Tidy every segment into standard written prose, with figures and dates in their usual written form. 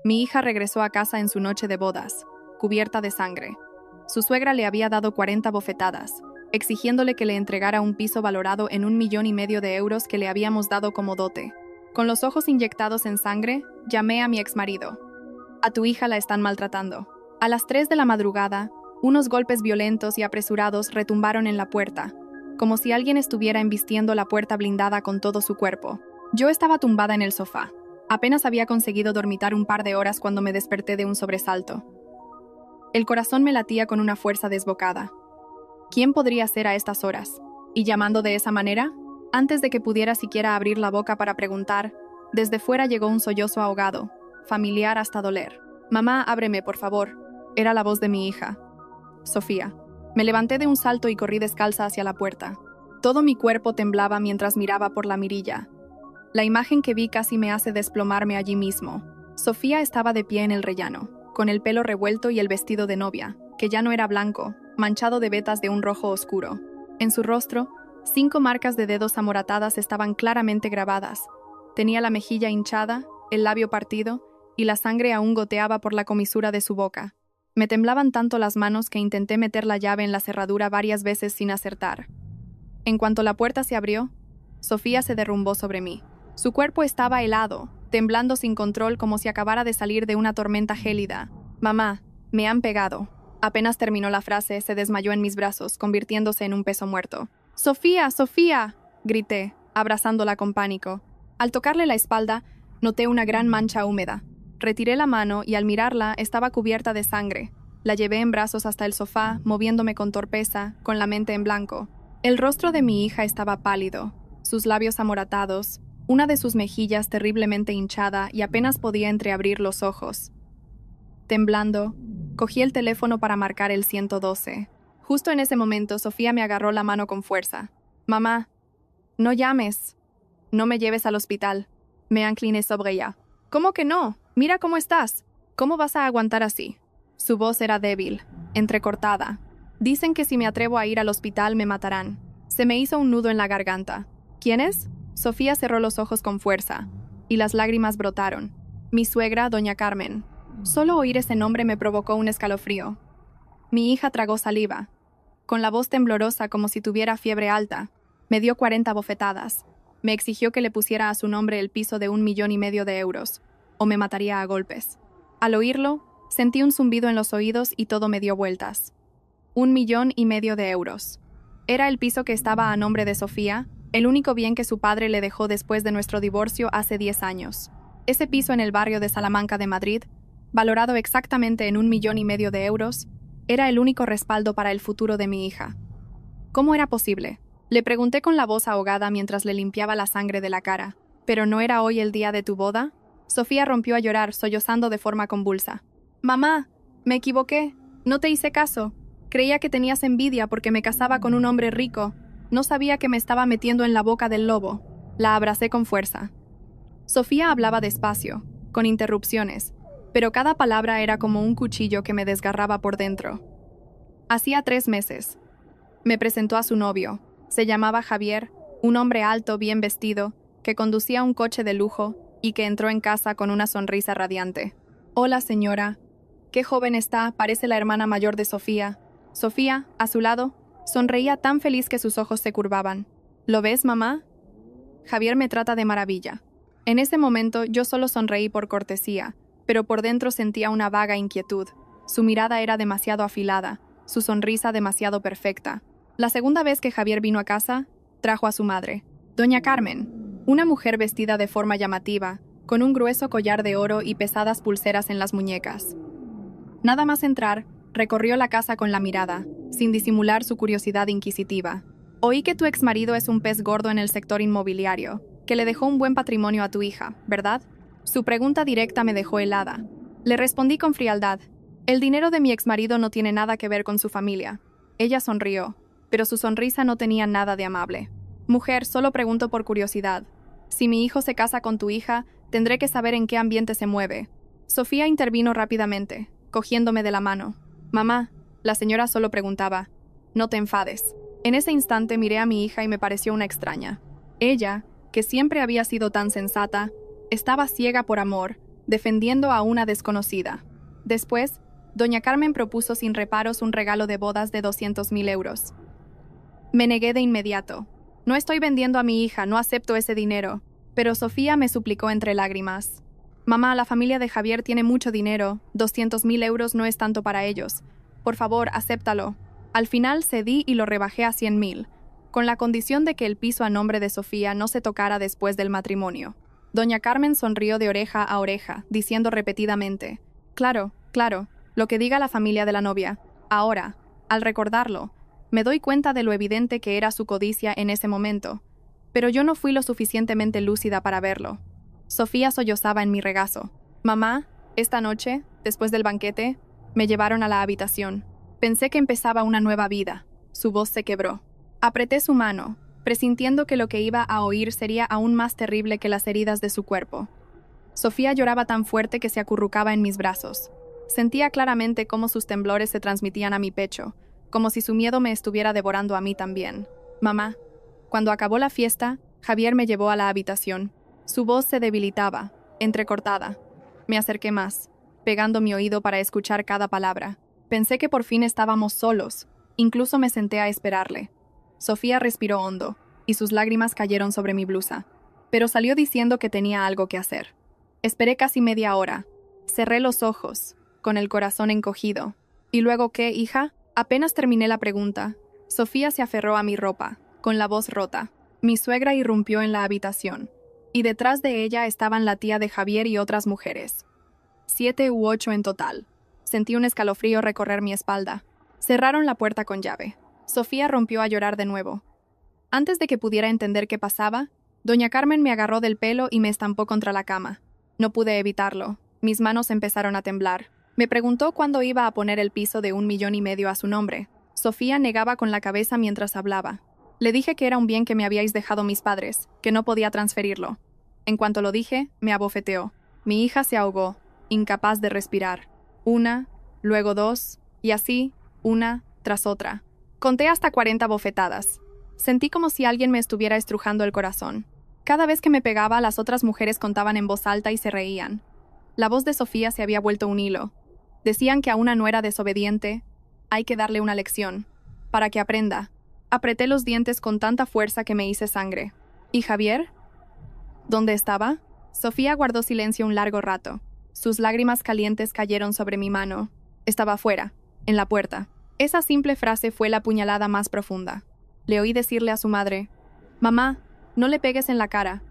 Mi hija regresó a casa en su noche de bodas, cubierta de sangre. Su suegra le había dado 40 bofetadas, exigiéndole que le entregara un piso valorado en 1,5 millones de euros que le habíamos dado como dote. Con los ojos inyectados en sangre, llamé a mi exmarido. A tu hija la están maltratando. A las 3 de la madrugada, unos golpes violentos y apresurados retumbaron en la puerta, como si alguien estuviera embistiendo la puerta blindada con todo su cuerpo. Yo estaba tumbada en el sofá. Apenas había conseguido dormitar un par de horas cuando me desperté de un sobresalto. El corazón me latía con una fuerza desbocada. ¿Quién podría ser a estas horas? ¿Y llamando de esa manera? Antes de que pudiera siquiera abrir la boca para preguntar, desde fuera llegó un sollozo ahogado, familiar hasta doler. «Mamá, ábreme, por favor». Era la voz de mi hija, Sofía. Me levanté de un salto y corrí descalza hacia la puerta. Todo mi cuerpo temblaba mientras miraba por la mirilla. La imagen que vi casi me hace desplomarme allí mismo. Sofía estaba de pie en el rellano, con el pelo revuelto y el vestido de novia, que ya no era blanco, manchado de vetas de un rojo oscuro. En su rostro, 5 marcas de dedos amoratadas estaban claramente grabadas. Tenía la mejilla hinchada, el labio partido, y la sangre aún goteaba por la comisura de su boca. Me temblaban tanto las manos que intenté meter la llave en la cerradura varias veces sin acertar. En cuanto la puerta se abrió, Sofía se derrumbó sobre mí. Su cuerpo estaba helado, temblando sin control como si acabara de salir de una tormenta gélida. «Mamá, me han pegado». Apenas terminó la frase, se desmayó en mis brazos, convirtiéndose en un peso muerto. «¡Sofía, Sofía!», grité, abrazándola con pánico. Al tocarle la espalda, noté una gran mancha húmeda. Retiré la mano y al mirarla estaba cubierta de sangre. La llevé en brazos hasta el sofá, moviéndome con torpeza, con la mente en blanco. El rostro de mi hija estaba pálido, sus labios amoratados, una de sus mejillas terriblemente hinchada y apenas podía entreabrir los ojos. Temblando, cogí el teléfono para marcar el 112. Justo en ese momento, Sofía me agarró la mano con fuerza. «Mamá, no llames. No me lleves al hospital». Me incliné sobre ella. «¿Cómo que no? Mira cómo estás. ¿Cómo vas a aguantar así?» Su voz era débil, entrecortada. «Dicen que si me atrevo a ir al hospital me matarán». Se me hizo un nudo en la garganta. «¿Quién es?» Sofía cerró los ojos con fuerza, y las lágrimas brotaron. «Mi suegra, doña Carmen». Solo oír ese nombre me provocó un escalofrío. Mi hija tragó saliva. Con la voz temblorosa como si tuviera fiebre alta, me dio 40 bofetadas. Me exigió que le pusiera a su nombre el piso de 1,5 millones de euros, o me mataría a golpes. Al oírlo, sentí un zumbido en los oídos y todo me dio vueltas. 1,5 millones de euros. Era el piso que estaba a nombre de Sofía, el único bien que su padre le dejó después de nuestro divorcio hace 10 años. Ese piso en el barrio de Salamanca de Madrid, valorado exactamente en 1,5 millones de euros, era el único respaldo para el futuro de mi hija. ¿Cómo era posible? Le pregunté con la voz ahogada mientras le limpiaba la sangre de la cara. ¿Pero no era hoy el día de tu boda? Sofía rompió a llorar, sollozando de forma convulsa. «Mamá, me equivoqué. No te hice caso. Creía que tenías envidia porque me casaba con un hombre rico. No sabía que me estaba metiendo en la boca del lobo». La abracé con fuerza. Sofía hablaba despacio, con interrupciones, pero cada palabra era como un cuchillo que me desgarraba por dentro. Hacía 3 meses. Me presentó a su novio. Se llamaba Javier, un hombre alto, bien vestido, que conducía un coche de lujo y que entró en casa con una sonrisa radiante. «Hola, señora. Qué joven está, parece la hermana mayor de Sofía». Sofía, a su lado, sonreía tan feliz que sus ojos se curvaban. «¿Lo ves, mamá? Javier me trata de maravilla». En ese momento yo solo sonreí por cortesía, pero por dentro sentía una vaga inquietud. Su mirada era demasiado afilada, su sonrisa demasiado perfecta. La segunda vez que Javier vino a casa, trajo a su madre, doña Carmen, una mujer vestida de forma llamativa, con un grueso collar de oro y pesadas pulseras en las muñecas. Nada más entrar, recorrió la casa con la mirada, sin disimular su curiosidad inquisitiva. «Oí que tu exmarido es un pez gordo en el sector inmobiliario, que le dejó un buen patrimonio a tu hija, ¿verdad?» Su pregunta directa me dejó helada. Le respondí con frialdad. «El dinero de mi exmarido no tiene nada que ver con su familia». Ella sonrió, pero su sonrisa no tenía nada de amable. «Mujer, solo pregunto por curiosidad. Si mi hijo se casa con tu hija, tendré que saber en qué ambiente se mueve». Sofía intervino rápidamente, cogiéndome de la mano. «Mamá», la señora solo preguntaba, «no te enfades». En ese instante miré a mi hija y me pareció una extraña. Ella, que siempre había sido tan sensata, estaba ciega por amor, defendiendo a una desconocida. Después, doña Carmen propuso sin reparos un regalo de bodas de 200.000 euros. Me negué de inmediato. No estoy vendiendo a mi hija, no acepto ese dinero. Pero Sofía me suplicó entre lágrimas. Mamá, la familia de Javier tiene mucho dinero, 200.000 euros no es tanto para ellos. Por favor, acéptalo. Al final cedí y lo rebajé a 100.000, con la condición de que el piso a nombre de Sofía no se tocara después del matrimonio. Doña Carmen sonrió de oreja a oreja, diciendo repetidamente: Claro, claro, lo que diga la familia de la novia. Ahora, al recordarlo, me doy cuenta de lo evidente que era su codicia en ese momento, pero yo no fui lo suficientemente lúcida para verlo. Sofía sollozaba en mi regazo. Mamá, esta noche, después del banquete, me llevaron a la habitación. Pensé que empezaba una nueva vida. Su voz se quebró. Apreté su mano, presintiendo que lo que iba a oír sería aún más terrible que las heridas de su cuerpo. Sofía lloraba tan fuerte que se acurrucaba en mis brazos. Sentía claramente cómo sus temblores se transmitían a mi pecho, como si su miedo me estuviera devorando a mí también. Mamá. Cuando acabó la fiesta, Javier me llevó a la habitación. Su voz se debilitaba, entrecortada. Me acerqué más, pegando mi oído para escuchar cada palabra. Pensé que por fin estábamos solos. Incluso me senté a esperarle. Sofía respiró hondo, y sus lágrimas cayeron sobre mi blusa. Pero salió diciendo que tenía algo que hacer. Esperé casi media hora. Cerré los ojos, con el corazón encogido. ¿Y luego qué, hija? Apenas terminé la pregunta, Sofía se aferró a mi ropa, con la voz rota. Mi suegra irrumpió en la habitación, y detrás de ella estaban la tía de Javier y otras mujeres. 7 u 8 en total. Sentí un escalofrío recorrer mi espalda. Cerraron la puerta con llave. Sofía rompió a llorar de nuevo. Antes de que pudiera entender qué pasaba, doña Carmen me agarró del pelo y me estampó contra la cama. No pude evitarlo. Mis manos empezaron a temblar. Me preguntó cuándo iba a poner el piso de 1,5 millones a su nombre. Sofía negaba con la cabeza mientras hablaba. Le dije que era un bien que me habíais dejado mis padres, que no podía transferirlo. En cuanto lo dije, me abofeteó. Mi hija se ahogó, incapaz de respirar. 1, luego 2, y así, una tras otra. Conté hasta 40 bofetadas. Sentí como si alguien me estuviera estrujando el corazón. Cada vez que me pegaba, las otras mujeres contaban en voz alta y se reían. La voz de Sofía se había vuelto un hilo. Decían que a una nuera desobediente hay que darle una lección, para que aprenda. Apreté los dientes con tanta fuerza que me hice sangre. ¿Y Javier? ¿Dónde estaba? Sofía guardó silencio un largo rato. Sus lágrimas calientes cayeron sobre mi mano. Estaba afuera, en la puerta. Esa simple frase fue la puñalada más profunda. Le oí decirle a su madre: «Mamá, no le pegues en la cara,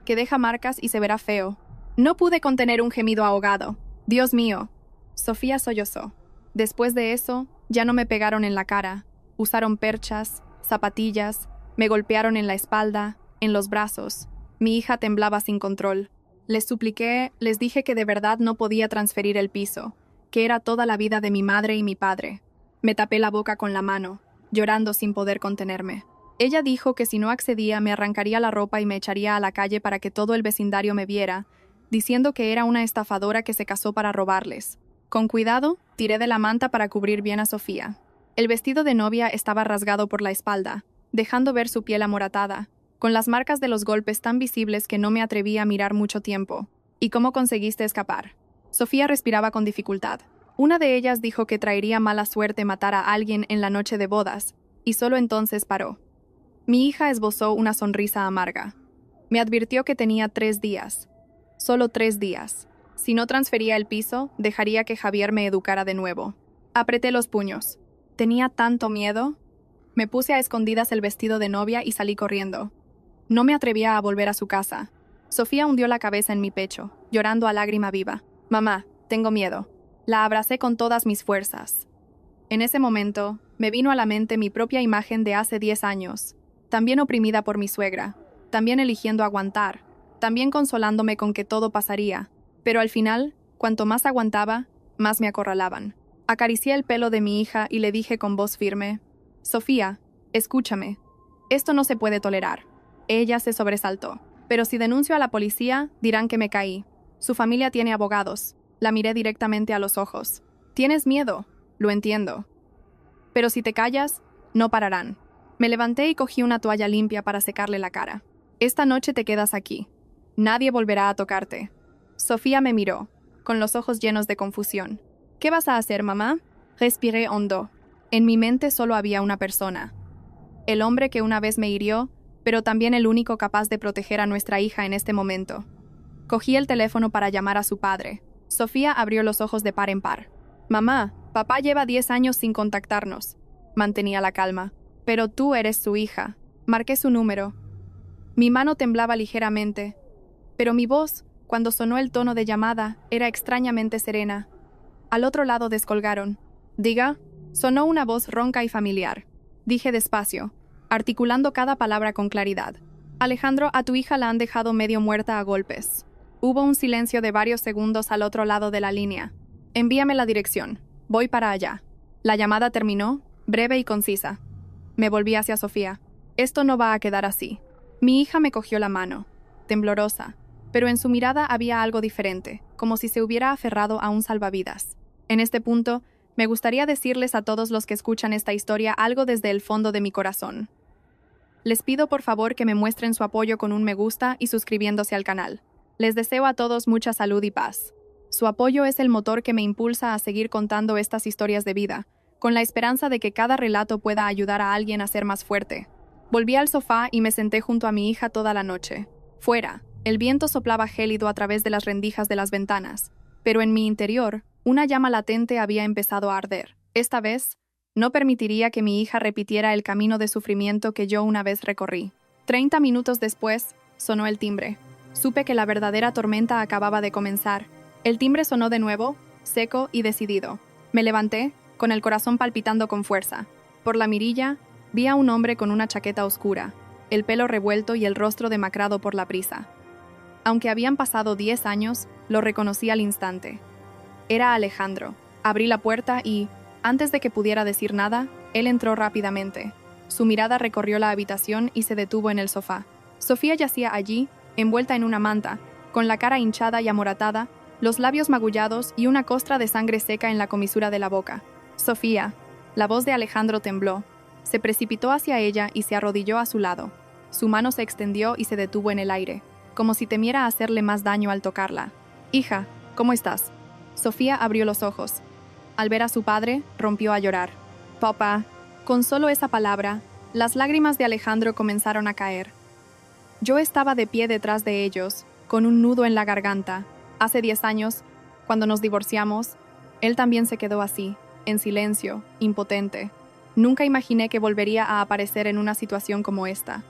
que deja marcas y se verá feo». No pude contener un gemido ahogado. «Dios mío». Sofía sollozó. Después de eso, ya no me pegaron en la cara. Usaron perchas, zapatillas, me golpearon en la espalda, en los brazos. Mi hija temblaba sin control. Les supliqué, les dije que de verdad no podía transferir el piso, que era toda la vida de mi madre y mi padre. Me tapé la boca con la mano, llorando sin poder contenerme. Ella dijo que si no accedía me arrancaría la ropa y me echaría a la calle para que todo el vecindario me viera, diciendo que era una estafadora que se casó para robarles. Con cuidado, tiré de la manta para cubrir bien a Sofía. El vestido de novia estaba rasgado por la espalda, dejando ver su piel amoratada, con las marcas de los golpes tan visibles que no me atreví a mirar mucho tiempo. ¿Y cómo conseguiste escapar? Sofía respiraba con dificultad. Una de ellas dijo que traería mala suerte matar a alguien en la noche de bodas, y solo entonces paró. Mi hija esbozó una sonrisa amarga. Me advirtió que tenía 3 días. Solo 3 días. Si no transfería el piso, dejaría que Javier me educara de nuevo. Apreté los puños. Tenía tanto miedo. Me puse a escondidas el vestido de novia y salí corriendo. No me atrevía a volver a su casa. Sofía hundió la cabeza en mi pecho, llorando a lágrima viva. «Mamá, tengo miedo». La abracé con todas mis fuerzas. En ese momento, me vino a la mente mi propia imagen de hace 10 años, también oprimida por mi suegra, también eligiendo aguantar, también consolándome con que todo pasaría, pero al final, cuanto más aguantaba, más me acorralaban. Acaricié el pelo de mi hija y le dije con voz firme: «Sofía, escúchame. Esto no se puede tolerar». Ella se sobresaltó. «Pero si denuncio a la policía, dirán que me caí. Su familia tiene abogados». La miré directamente a los ojos. «Tienes miedo, lo entiendo. Pero si te callas, no pararán». Me levanté y cogí una toalla limpia para secarle la cara. «Esta noche te quedas aquí. Nadie volverá a tocarte». Sofía me miró, con los ojos llenos de confusión. ¿Qué vas a hacer, mamá? Respiré hondo. En mi mente solo había una persona. El hombre que una vez me hirió, pero también el único capaz de proteger a nuestra hija en este momento. Cogí el teléfono para llamar a su padre. Sofía abrió los ojos de par en par. Mamá, papá lleva 10 años sin contactarnos. Mantenía la calma. Pero tú eres su hija. Marqué su número. Mi mano temblaba ligeramente, pero mi voz, cuando sonó el tono de llamada, era extrañamente serena. Al otro lado descolgaron. Diga, sonó una voz ronca y familiar. Dije despacio, articulando cada palabra con claridad. Alejandro, a tu hija la han dejado medio muerta a golpes. Hubo un silencio de varios segundos al otro lado de la línea. Envíame la dirección. Voy para allá. La llamada terminó, breve y concisa. Me volví hacia Sofía. Esto no va a quedar así. Mi hija me cogió la mano, temblorosa, pero en su mirada había algo diferente, como si se hubiera aferrado a un salvavidas. En este punto, me gustaría decirles a todos los que escuchan esta historia algo desde el fondo de mi corazón. Les pido por favor que me muestren su apoyo con un me gusta y suscribiéndose al canal. Les deseo a todos mucha salud y paz. Su apoyo es el motor que me impulsa a seguir contando estas historias de vida, con la esperanza de que cada relato pueda ayudar a alguien a ser más fuerte. Volví al sofá y me senté junto a mi hija toda la noche. Fuera, el viento soplaba gélido a través de las rendijas de las ventanas, pero en mi interior, una llama latente había empezado a arder. Esta vez, no permitiría que mi hija repitiera el camino de sufrimiento que yo una vez recorrí. 30 minutos después, sonó el timbre. Supe que la verdadera tormenta acababa de comenzar. El timbre sonó de nuevo, seco y decidido. Me levanté, con el corazón palpitando con fuerza. Por la mirilla, vi a un hombre con una chaqueta oscura, el pelo revuelto y el rostro demacrado por la prisa. Aunque habían pasado 10 años, lo reconocí al instante. Era Alejandro. Abrí la puerta y, antes de que pudiera decir nada, él entró rápidamente. Su mirada recorrió la habitación y se detuvo en el sofá. Sofía yacía allí, envuelta en una manta, con la cara hinchada y amoratada, los labios magullados y una costra de sangre seca en la comisura de la boca. Sofía. La voz de Alejandro tembló. Se precipitó hacia ella y se arrodilló a su lado. Su mano se extendió y se detuvo en el aire, como si temiera hacerle más daño al tocarla. Hija, ¿cómo estás? Sofía abrió los ojos. Al ver a su padre, rompió a llorar. Papá. Con solo esa palabra, las lágrimas de Alejandro comenzaron a caer. Yo estaba de pie detrás de ellos, con un nudo en la garganta. Hace 10 años, cuando nos divorciamos, él también se quedó así, en silencio, impotente. Nunca imaginé que volvería a aparecer en una situación como esta.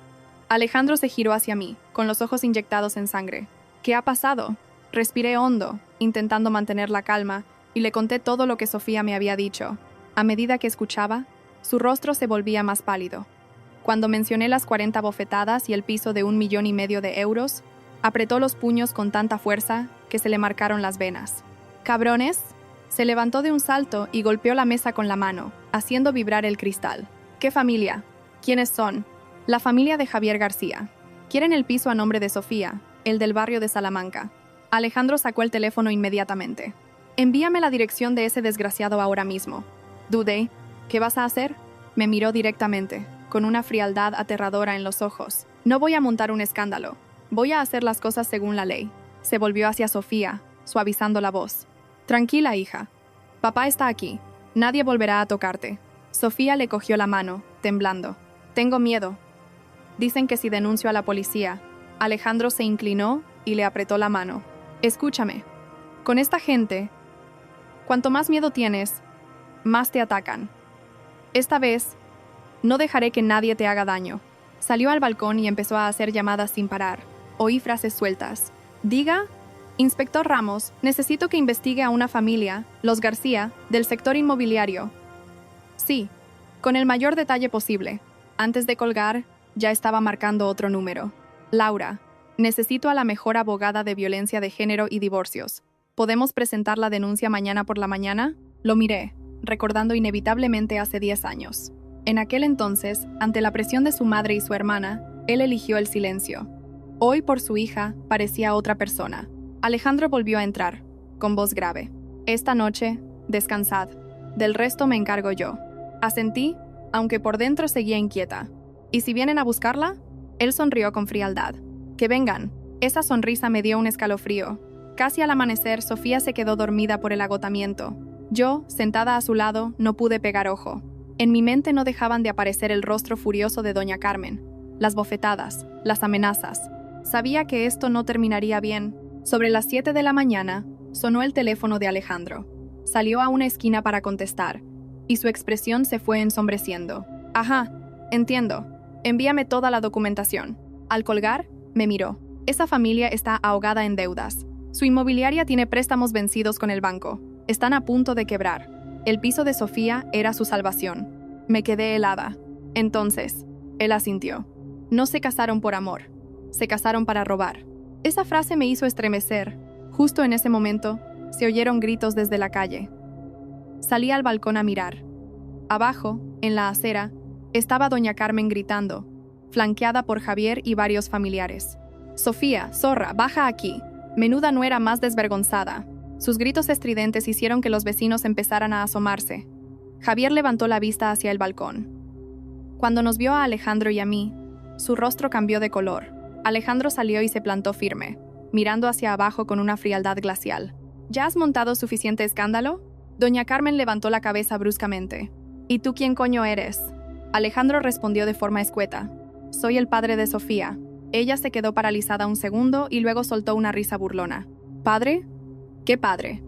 Alejandro se giró hacia mí, con los ojos inyectados en sangre. ¿Qué ha pasado? Respiré hondo, intentando mantener la calma, y le conté todo lo que Sofía me había dicho. A medida que escuchaba, su rostro se volvía más pálido. Cuando mencioné las 40 bofetadas y el piso de 1,5 millones de euros, apretó los puños con tanta fuerza que se le marcaron las venas. «¿Cabrones?» Se levantó de un salto y golpeó la mesa con la mano, haciendo vibrar el cristal. ¿Qué familia? ¿Quiénes son? La familia de Javier García. Quieren el piso a nombre de Sofía, el del barrio de Salamanca. Alejandro sacó el teléfono inmediatamente. Envíame la dirección de ese desgraciado ahora mismo. Dudé. ¿Qué vas a hacer? Me miró directamente, con una frialdad aterradora en los ojos. No voy a montar un escándalo. Voy a hacer las cosas según la ley. Se volvió hacia Sofía, suavizando la voz. Tranquila, hija. Papá está aquí. Nadie volverá a tocarte. Sofía le cogió la mano, temblando. Tengo miedo. Dicen que si denuncio a la policía. Alejandro se inclinó y le apretó la mano. Escúchame. Con esta gente, cuanto más miedo tienes, más te atacan. Esta vez, no dejaré que nadie te haga daño. Salió al balcón y empezó a hacer llamadas sin parar. Oí frases sueltas. Diga, Inspector Ramos, necesito que investigue a una familia, los García, del sector inmobiliario. Sí, con el mayor detalle posible. Antes de colgar, ya estaba marcando otro número. Laura, necesito a la mejor abogada de violencia de género y divorcios. ¿Podemos presentar la denuncia mañana por la mañana? Lo miré, recordando inevitablemente hace 10 años. En aquel entonces, ante la presión de su madre y su hermana, él eligió el silencio. Hoy, por su hija, parecía otra persona. Alejandro volvió a entrar, con voz grave. Esta noche, descansad. Del resto me encargo yo. Asentí, aunque por dentro seguía inquieta. ¿Y si vienen a buscarla? Él sonrió con frialdad. Que vengan. Esa sonrisa me dio un escalofrío. Casi al amanecer, Sofía se quedó dormida por el agotamiento. Yo, sentada a su lado, no pude pegar ojo. En mi mente no dejaban de aparecer el rostro furioso de doña Carmen, las bofetadas, las amenazas. Sabía que esto no terminaría bien. Sobre las 7 de la mañana, sonó el teléfono de Alejandro. Salió a una esquina para contestar, y su expresión se fue ensombreciendo. Ajá, entiendo. Envíame toda la documentación. Al colgar, me miró. Esa familia está ahogada en deudas. Su inmobiliaria tiene préstamos vencidos con el banco. Están a punto de quebrar. El piso de Sofía era su salvación. Me quedé helada. Entonces, él asintió. No se casaron por amor. Se casaron para robar. Esa frase me hizo estremecer. Justo en ese momento, se oyeron gritos desde la calle. Salí al balcón a mirar. Abajo, en la acera, estaba doña Carmen gritando, flanqueada por Javier y varios familiares. Sofía, zorra, baja aquí. Menuda nuera más desvergonzada. Sus gritos estridentes hicieron que los vecinos empezaran a asomarse. Javier levantó la vista hacia el balcón. Cuando nos vio a Alejandro y a mí, su rostro cambió de color. Alejandro salió y se plantó firme, mirando hacia abajo con una frialdad glacial. ¿Ya has montado suficiente escándalo? Doña Carmen levantó la cabeza bruscamente. ¿Y tú quién coño eres? Alejandro respondió de forma escueta. Soy el padre de Sofía. Ella se quedó paralizada un segundo y luego soltó una risa burlona. ¿Padre? ¿Qué padre?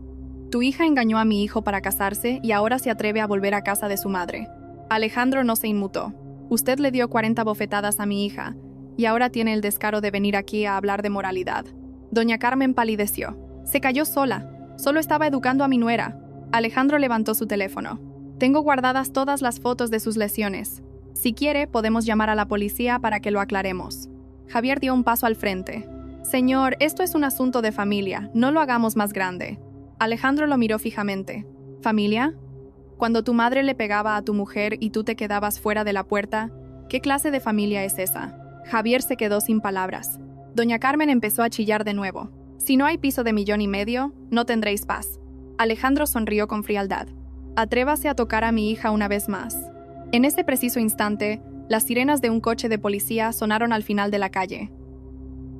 Tu hija engañó a mi hijo para casarse y ahora se atreve a volver a casa de su madre. Alejandro no se inmutó. Usted le dio 40 bofetadas a mi hija y ahora tiene el descaro de venir aquí a hablar de moralidad. Doña Carmen palideció. Se cayó sola. Solo estaba educando a mi nuera. Alejandro levantó su teléfono. Tengo guardadas todas las fotos de sus lesiones. Si quiere, podemos llamar a la policía para que lo aclaremos. Javier dio un paso al frente. Señor, esto es un asunto de familia, no lo hagamos más grande. Alejandro lo miró fijamente. ¿Familia? Cuando tu madre le pegaba a tu mujer y tú te quedabas fuera de la puerta, ¿qué clase de familia es esa? Javier se quedó sin palabras. Doña Carmen empezó a chillar de nuevo. Si no hay piso de 1,5 millones, no tendréis paz. Alejandro sonrió con frialdad. Atrévase a tocar a mi hija una vez más. En ese preciso instante, las sirenas de un coche de policía sonaron al final de la calle.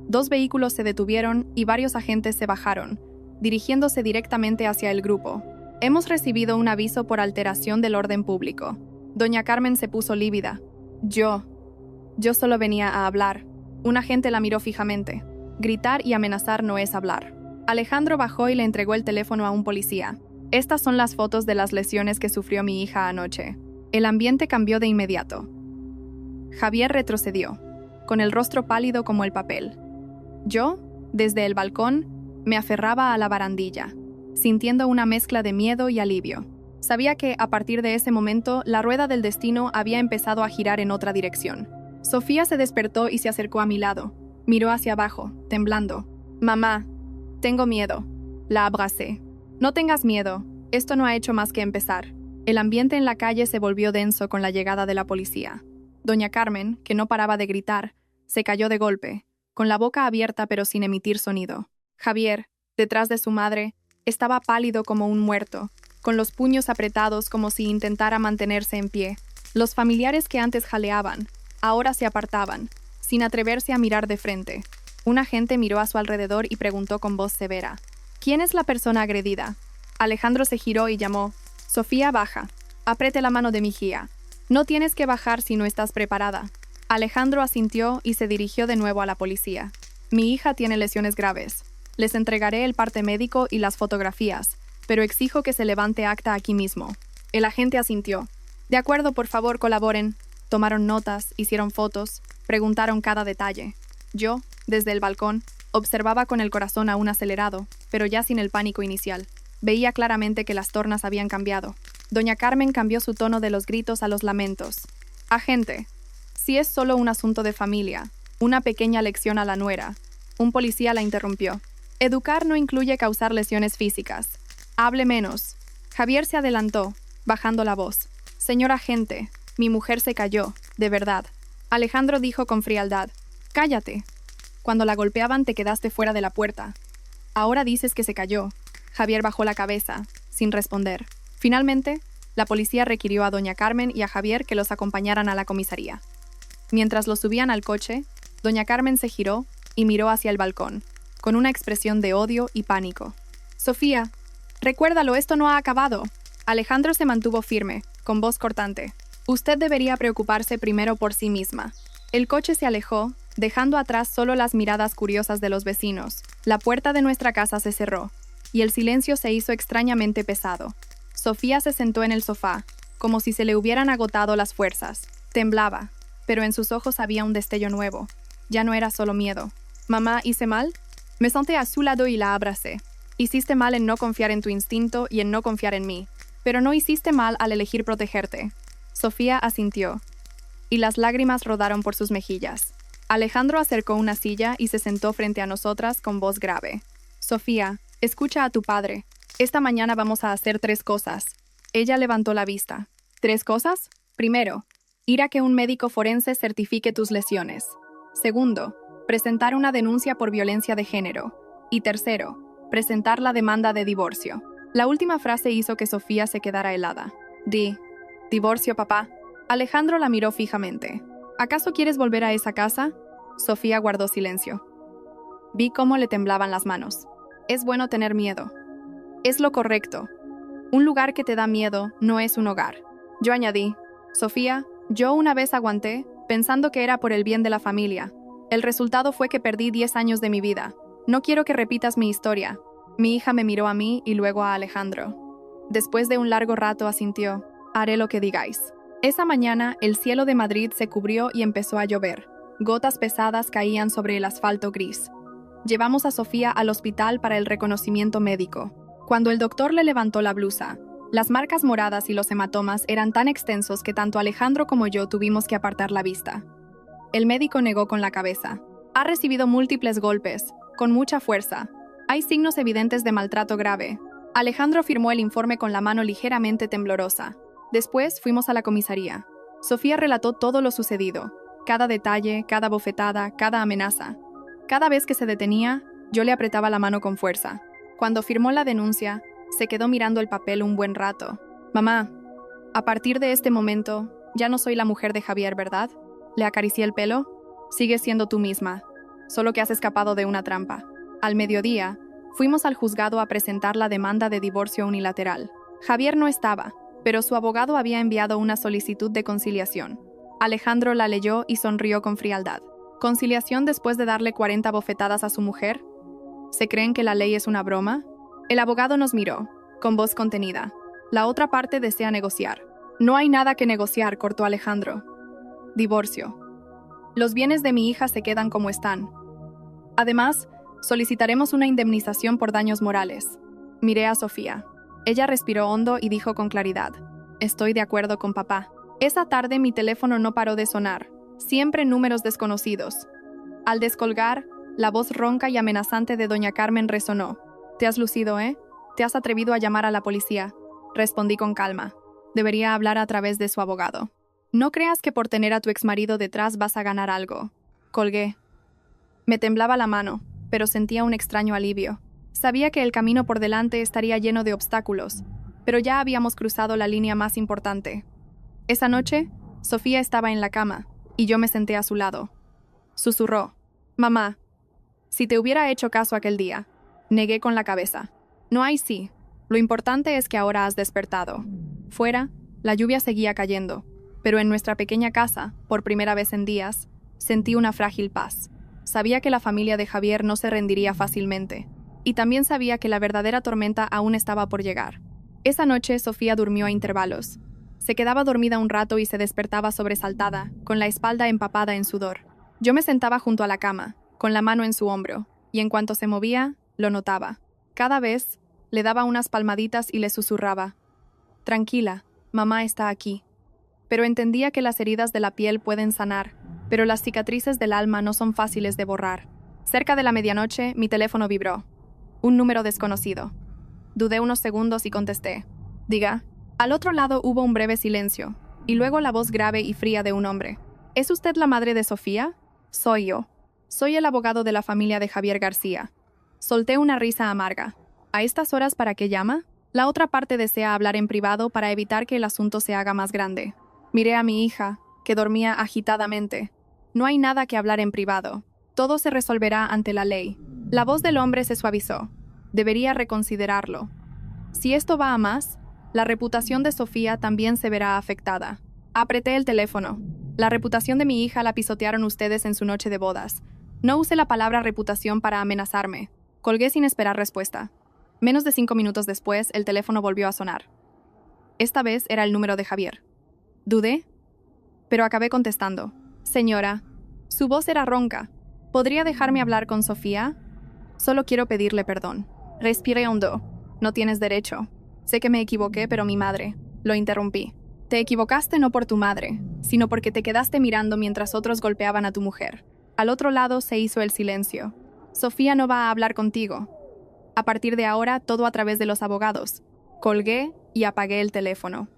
2 vehículos se detuvieron y varios agentes se bajaron, dirigiéndose directamente hacia el grupo. Hemos recibido un aviso por alteración del orden público. Doña Carmen se puso lívida. Yo solo venía a hablar. Un agente la miró fijamente. Gritar y amenazar no es hablar. Alejandro bajó y le entregó el teléfono a un policía. Estas son las fotos de las lesiones que sufrió mi hija anoche. El ambiente cambió de inmediato. Javier retrocedió, con el rostro pálido como el papel. Yo, desde el balcón, me aferraba a la barandilla, sintiendo una mezcla de miedo y alivio. Sabía que, a partir de ese momento, la rueda del destino había empezado a girar en otra dirección. Sofía se despertó y se acercó a mi lado. Miró hacia abajo, temblando. «Mamá, tengo miedo». La abracé. «No tengas miedo, esto no ha hecho más que empezar». El ambiente en la calle se volvió denso con la llegada de la policía. Doña Carmen, que no paraba de gritar, se cayó de golpe, con la boca abierta pero sin emitir sonido. Javier, detrás de su madre, estaba pálido como un muerto, con los puños apretados como si intentara mantenerse en pie. Los familiares que antes jaleaban, ahora se apartaban, sin atreverse a mirar de frente. Un agente miró a su alrededor y preguntó con voz severa: «¿Quién es la persona agredida?» Alejandro se giró y llamó: «Sofía, baja. Apriete la mano de mi hija. No tienes que bajar si no estás preparada». Alejandro asintió y se dirigió de nuevo a la policía. «Mi hija tiene lesiones graves. Les entregaré el parte médico y las fotografías, pero exijo que se levante acta aquí mismo». El agente asintió. «De acuerdo, por favor, colaboren». Tomaron notas, hicieron fotos, preguntaron cada detalle. Yo, desde el balcón, observaba con el corazón aún acelerado, pero ya sin el pánico inicial. Veía claramente que las tornas habían cambiado. Doña Carmen cambió su tono de los gritos a los lamentos. «Agente, si es solo un asunto de familia, una pequeña lección a la nuera». Un policía la interrumpió. «Educar no incluye causar lesiones físicas. Hable menos». Javier se adelantó, bajando la voz. «Señor agente, mi mujer se cayó, de verdad». Alejandro dijo con frialdad: «Cállate. Cuando la golpeaban te quedaste fuera de la puerta. Ahora dices que se cayó». Javier bajó la cabeza, sin responder. Finalmente, la policía requirió a doña Carmen y a Javier que los acompañaran a la comisaría. Mientras los subían al coche, doña Carmen se giró y miró hacia el balcón. con una expresión de odio y pánico. Sofía, recuérdalo, esto no ha acabado. Alejandro se mantuvo firme, con voz cortante. Usted debería preocuparse primero por sí misma. El coche se alejó, dejando atrás solo las miradas curiosas de los vecinos. La puerta de nuestra casa se cerró, y el silencio se hizo extrañamente pesado. Sofía se sentó en el sofá, como si se le hubieran agotado las fuerzas. Temblaba, pero en sus ojos había un destello nuevo. Ya no era solo miedo. «Mamá, ¿hice mal?» Me senté a su lado y la abracé. «Hiciste mal en no confiar en tu instinto y en no confiar en mí, pero no hiciste mal al elegir protegerte». Sofía asintió, y las lágrimas rodaron por sus mejillas. Alejandro acercó una silla y se sentó frente a nosotras con voz grave. «Sofía, escucha a tu padre. Esta mañana vamos a hacer 3 cosas». Ella levantó la vista. «¿3 cosas? Primero, ir a que un médico forense certifique tus lesiones. Segundo, presentar una denuncia por violencia de género. Y tercero, presentar la demanda de divorcio». La última frase hizo que Sofía se quedara helada. «¿Divorcio, papá?» Alejandro la miró fijamente. «¿Acaso quieres volver a esa casa?» Sofía guardó silencio. Vi cómo le temblaban las manos. «Es bueno tener miedo. Es lo correcto. Un lugar que te da miedo no es un hogar». Yo añadí: «Sofía, yo una vez aguanté, pensando que era por el bien de la familia. El resultado fue que perdí 10 años de mi vida. No quiero que repitas mi historia». Mi hija me miró a mí y luego a Alejandro. Después de un largo rato asintió: «Haré lo que digáis». Esa mañana, el cielo de Madrid se cubrió y empezó a llover. Gotas pesadas caían sobre el asfalto gris. Llevamos a Sofía al hospital para el reconocimiento médico. Cuando el doctor le levantó la blusa, las marcas moradas y los hematomas eran tan extensos que tanto Alejandro como yo tuvimos que apartar la vista. El médico negó con la cabeza. «Ha recibido múltiples golpes, con mucha fuerza. Hay signos evidentes de maltrato grave». Alejandro firmó el informe con la mano ligeramente temblorosa. Después fuimos a la comisaría. Sofía relató todo lo sucedido. Cada detalle, cada bofetada, cada amenaza. Cada vez que se detenía, yo le apretaba la mano con fuerza. Cuando firmó la denuncia, se quedó mirando el papel un buen rato. «Mamá, a partir de este momento, ya no soy la mujer de Javier, ¿verdad?» Le acaricié el pelo. «Sigues siendo tú misma, solo que has escapado de una trampa». Al mediodía, fuimos al juzgado a presentar la demanda de divorcio unilateral. Javier no estaba, pero su abogado había enviado una solicitud de conciliación. Alejandro la leyó y sonrió con frialdad. ¿Conciliación después de darle 40 bofetadas a su mujer? ¿Se creen que la ley es una broma? El abogado nos miró, con voz contenida. La otra parte desea negociar. «No hay nada que negociar», cortó Alejandro. «Divorcio. Los bienes de mi hija se quedan como están. Además, solicitaremos una indemnización por daños morales». Miré a Sofía. Ella respiró hondo y dijo con claridad: «Estoy de acuerdo con papá». Esa tarde mi teléfono no paró de sonar, siempre números desconocidos. Al descolgar, la voz ronca y amenazante de doña Carmen resonó. «Te has lucido, ¿eh? Te has atrevido a llamar a la policía». Respondí con calma. Debería hablar a través de su abogado. «No creas que por tener a tu exmarido detrás vas a ganar algo». Colgué. Me temblaba la mano, pero sentía un extraño alivio. Sabía que el camino por delante estaría lleno de obstáculos, pero ya habíamos cruzado la línea más importante. Esa noche, Sofía estaba en la cama, y yo me senté a su lado. Susurró: «Mamá, si te hubiera hecho caso aquel día». Negué con la cabeza. «No hay sí. Lo importante es que ahora has despertado». Fuera, la lluvia seguía cayendo, pero en nuestra pequeña casa, por primera vez en días, sentí una frágil paz. Sabía que la familia de Javier no se rendiría fácilmente, y también sabía que la verdadera tormenta aún estaba por llegar. Esa noche, Sofía durmió a intervalos. Se quedaba dormida un rato y se despertaba sobresaltada, con la espalda empapada en sudor. Yo me sentaba junto a la cama, con la mano en su hombro, y en cuanto se movía, lo notaba. Cada vez, le daba unas palmaditas y le susurraba: «Tranquila, mamá está aquí». Pero entendía que las heridas de la piel pueden sanar, pero las cicatrices del alma no son fáciles de borrar. Cerca de la medianoche, mi teléfono vibró. Un número desconocido. Dudé unos segundos y contesté: «Diga». Al otro lado hubo un breve silencio, y luego la voz grave y fría de un hombre. «¿Es usted la madre de Sofía?» «Soy yo. Soy el abogado de la familia de Javier García». Solté una risa amarga. «¿A estas horas para qué llama?» La otra parte desea hablar en privado para evitar que el asunto se haga más grande. Miré a mi hija, que dormía agitadamente. «No hay nada que hablar en privado. Todo se resolverá ante la ley. La voz del hombre se suavizó. Debería reconsiderarlo. Si esto va a más, la reputación de Sofía también se verá afectada. Apreté el teléfono. La reputación de mi hija la pisotearon ustedes en su noche de bodas. No use la palabra reputación para amenazarme. Colgué sin esperar respuesta. Menos de 5 minutos después, el teléfono volvió a sonar. Esta vez era el número de Javier. Dudé, pero acabé contestando. Señora, su voz era ronca. ¿Podría dejarme hablar con Sofía? Solo quiero pedirle perdón. Respire hondo. No tienes derecho. Sé que me equivoqué, pero mi madre. Lo interrumpí. Te equivocaste no por tu madre, sino porque te quedaste mirando mientras otros golpeaban a tu mujer. Al otro lado se hizo el silencio. Sofía no va a hablar contigo. A partir de ahora, todo a través de los abogados. Colgué y apagué el teléfono.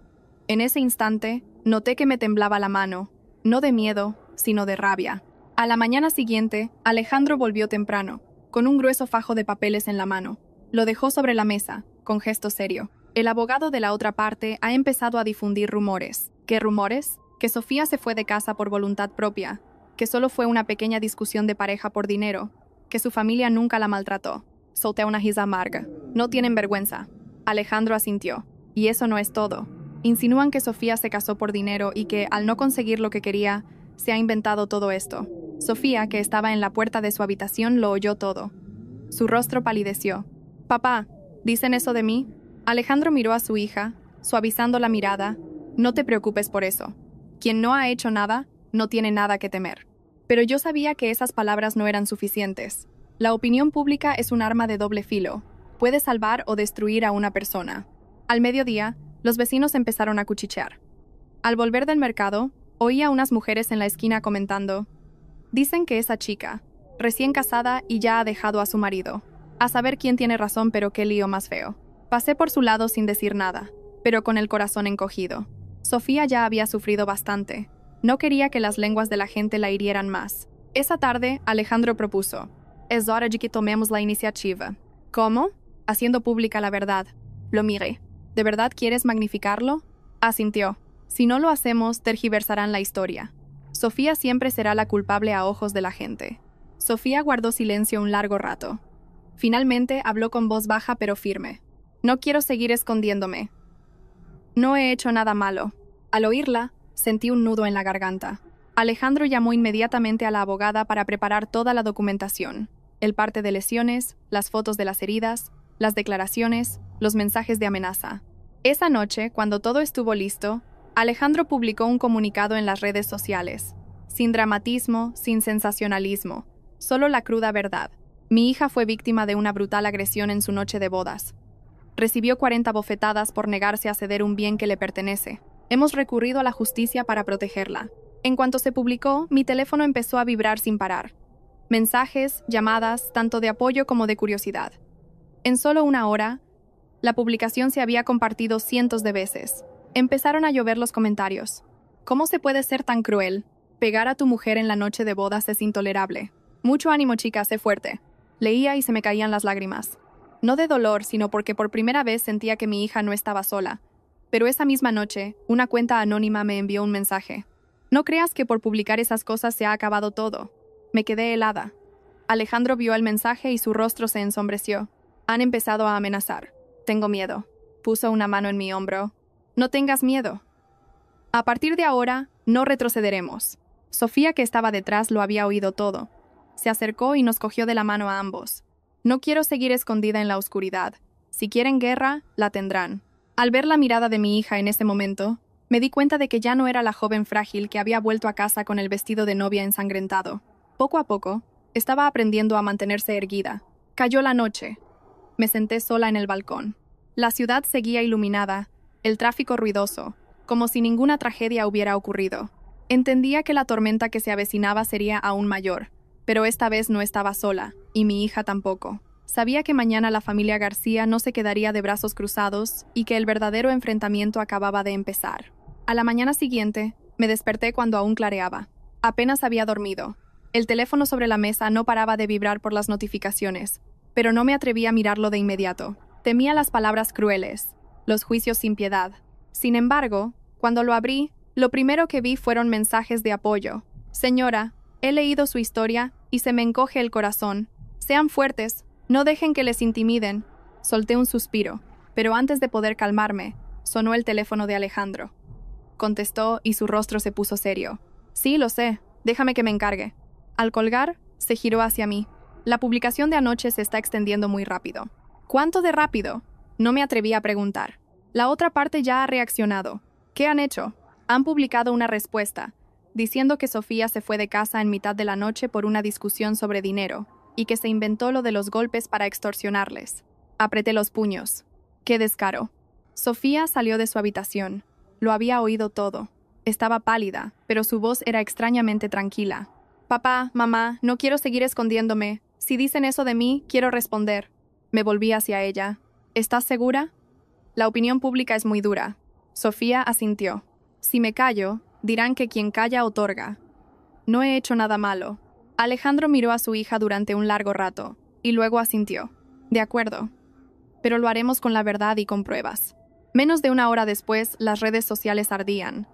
En ese instante, noté que me temblaba la mano, no de miedo, sino de rabia. A la mañana siguiente, Alejandro volvió temprano, con un grueso fajo de papeles en la mano. Lo dejó sobre la mesa, con gesto serio. El abogado de la otra parte ha empezado a difundir rumores. ¿Qué rumores? Que Sofía se fue de casa por voluntad propia, que solo fue una pequeña discusión de pareja por dinero, que su familia nunca la maltrató. Solté una risa amarga. No tienen vergüenza. Alejandro asintió. Y eso no es todo. Insinúan que Sofía se casó por dinero y que, al no conseguir lo que quería, se ha inventado todo esto. Sofía, que estaba en la puerta de su habitación, lo oyó todo. Su rostro palideció. «Papá, ¿dicen eso de mí?» Alejandro miró a su hija, suavizando la mirada. «No te preocupes por eso. Quien no ha hecho nada, no tiene nada que temer». Pero yo sabía que esas palabras no eran suficientes. La opinión pública es un arma de doble filo. Puede salvar o destruir a una persona. Al mediodía, los vecinos empezaron a cuchichear. Al volver del mercado, oí a unas mujeres en la esquina comentando: «Dicen que esa chica, recién casada y ya ha dejado a su marido. A saber quién tiene razón, pero qué lío más feo». Pasé por su lado sin decir nada, pero con el corazón encogido. Sofía ya había sufrido bastante. No quería que las lenguas de la gente la hirieran más. Esa tarde, Alejandro propuso: «Es hora de que tomemos la iniciativa». «¿Cómo?» «Haciendo pública la verdad». Lo miré. ¿De verdad quieres magnificarlo?» Asintió. «Si no lo hacemos, tergiversarán la historia. Sofía siempre será la culpable a ojos de la gente». Sofía guardó silencio un largo rato. Finalmente habló con voz baja pero firme. «No quiero seguir escondiéndome. No he hecho nada malo». Al oírla, sentí un nudo en la garganta. Alejandro llamó inmediatamente a la abogada para preparar toda la documentación: el parte de lesiones, las fotos de las heridas, las declaraciones, los mensajes de amenaza. Esa noche, cuando todo estuvo listo, Alejandro publicó un comunicado en las redes sociales. Sin dramatismo, sin sensacionalismo, solo la cruda verdad. Mi hija fue víctima de una brutal agresión en su noche de bodas. Recibió 40 bofetadas por negarse a ceder un bien que le pertenece. Hemos recurrido a la justicia para protegerla. En cuanto se publicó, mi teléfono empezó a vibrar sin parar. Mensajes, llamadas, tanto de apoyo como de curiosidad. En solo una hora, la publicación se había compartido cientos de veces. Empezaron a llover los comentarios. ¿Cómo se puede ser tan cruel? Pegar a tu mujer en la noche de bodas es intolerable. Mucho ánimo, chica, sé fuerte. Leía y se me caían las lágrimas. No de dolor, sino porque por primera vez sentía que mi hija no estaba sola. Pero esa misma noche, una cuenta anónima me envió un mensaje. «No creas que por publicar esas cosas se ha acabado todo». Me quedé helada. Alejandro vio el mensaje y su rostro se ensombreció. «Han empezado a amenazar. Tengo miedo». Puso una mano en mi hombro. «No tengas miedo. A partir de ahora, no retrocederemos». Sofía, que estaba detrás, lo había oído todo. Se acercó y nos cogió de la mano a ambos. «No quiero seguir escondida en la oscuridad. Si quieren guerra, la tendrán». Al ver la mirada de mi hija en ese momento, me di cuenta de que ya no era la joven frágil que había vuelto a casa con el vestido de novia ensangrentado. Poco a poco, estaba aprendiendo a mantenerse erguida. Cayó la noche. Me senté sola en el balcón. La ciudad seguía iluminada, el tráfico ruidoso, como si ninguna tragedia hubiera ocurrido. Entendía que la tormenta que se avecinaba sería aún mayor, pero esta vez no estaba sola, y mi hija tampoco. Sabía que mañana la familia García no se quedaría de brazos cruzados y que el verdadero enfrentamiento acababa de empezar. A la mañana siguiente, me desperté cuando aún clareaba. Apenas había dormido. El teléfono sobre la mesa no paraba de vibrar por las notificaciones, pero no me atreví a mirarlo de inmediato. Temía las palabras crueles, los juicios sin piedad. Sin embargo, cuando lo abrí, lo primero que vi fueron mensajes de apoyo. «Señora, he leído su historia y se me encoge el corazón. Sean fuertes, no dejen que les intimiden. Solté un suspiro, pero antes de poder calmarme, sonó el teléfono de Alejandro. Contestó y su rostro se puso serio. Sí, lo sé, déjame que me encargue. Al colgar, se giró hacia mí. La publicación de anoche se está extendiendo muy rápido. ¿Cuánto de rápido? No me atreví a preguntar. La otra parte ya ha reaccionado. ¿Qué han hecho? Han publicado una respuesta, diciendo que Sofía se fue de casa en mitad de la noche por una discusión sobre dinero, y que se inventó lo de los golpes para extorsionarles. Apreté los puños. ¡Qué descaro! Sofía salió de su habitación. Lo había oído todo. Estaba pálida, pero su voz era extrañamente tranquila. Papá, mamá, no quiero seguir escondiéndome. Si dicen eso de mí, quiero responder. Me volví hacia ella. ¿Estás segura? La opinión pública es muy dura. Sofía asintió. Si me callo, dirán que quien calla otorga. No he hecho nada malo. Alejandro miró a su hija durante un largo rato, y luego asintió. De acuerdo. Pero lo haremos con la verdad y con pruebas. Menos de una hora después, las redes sociales ardían.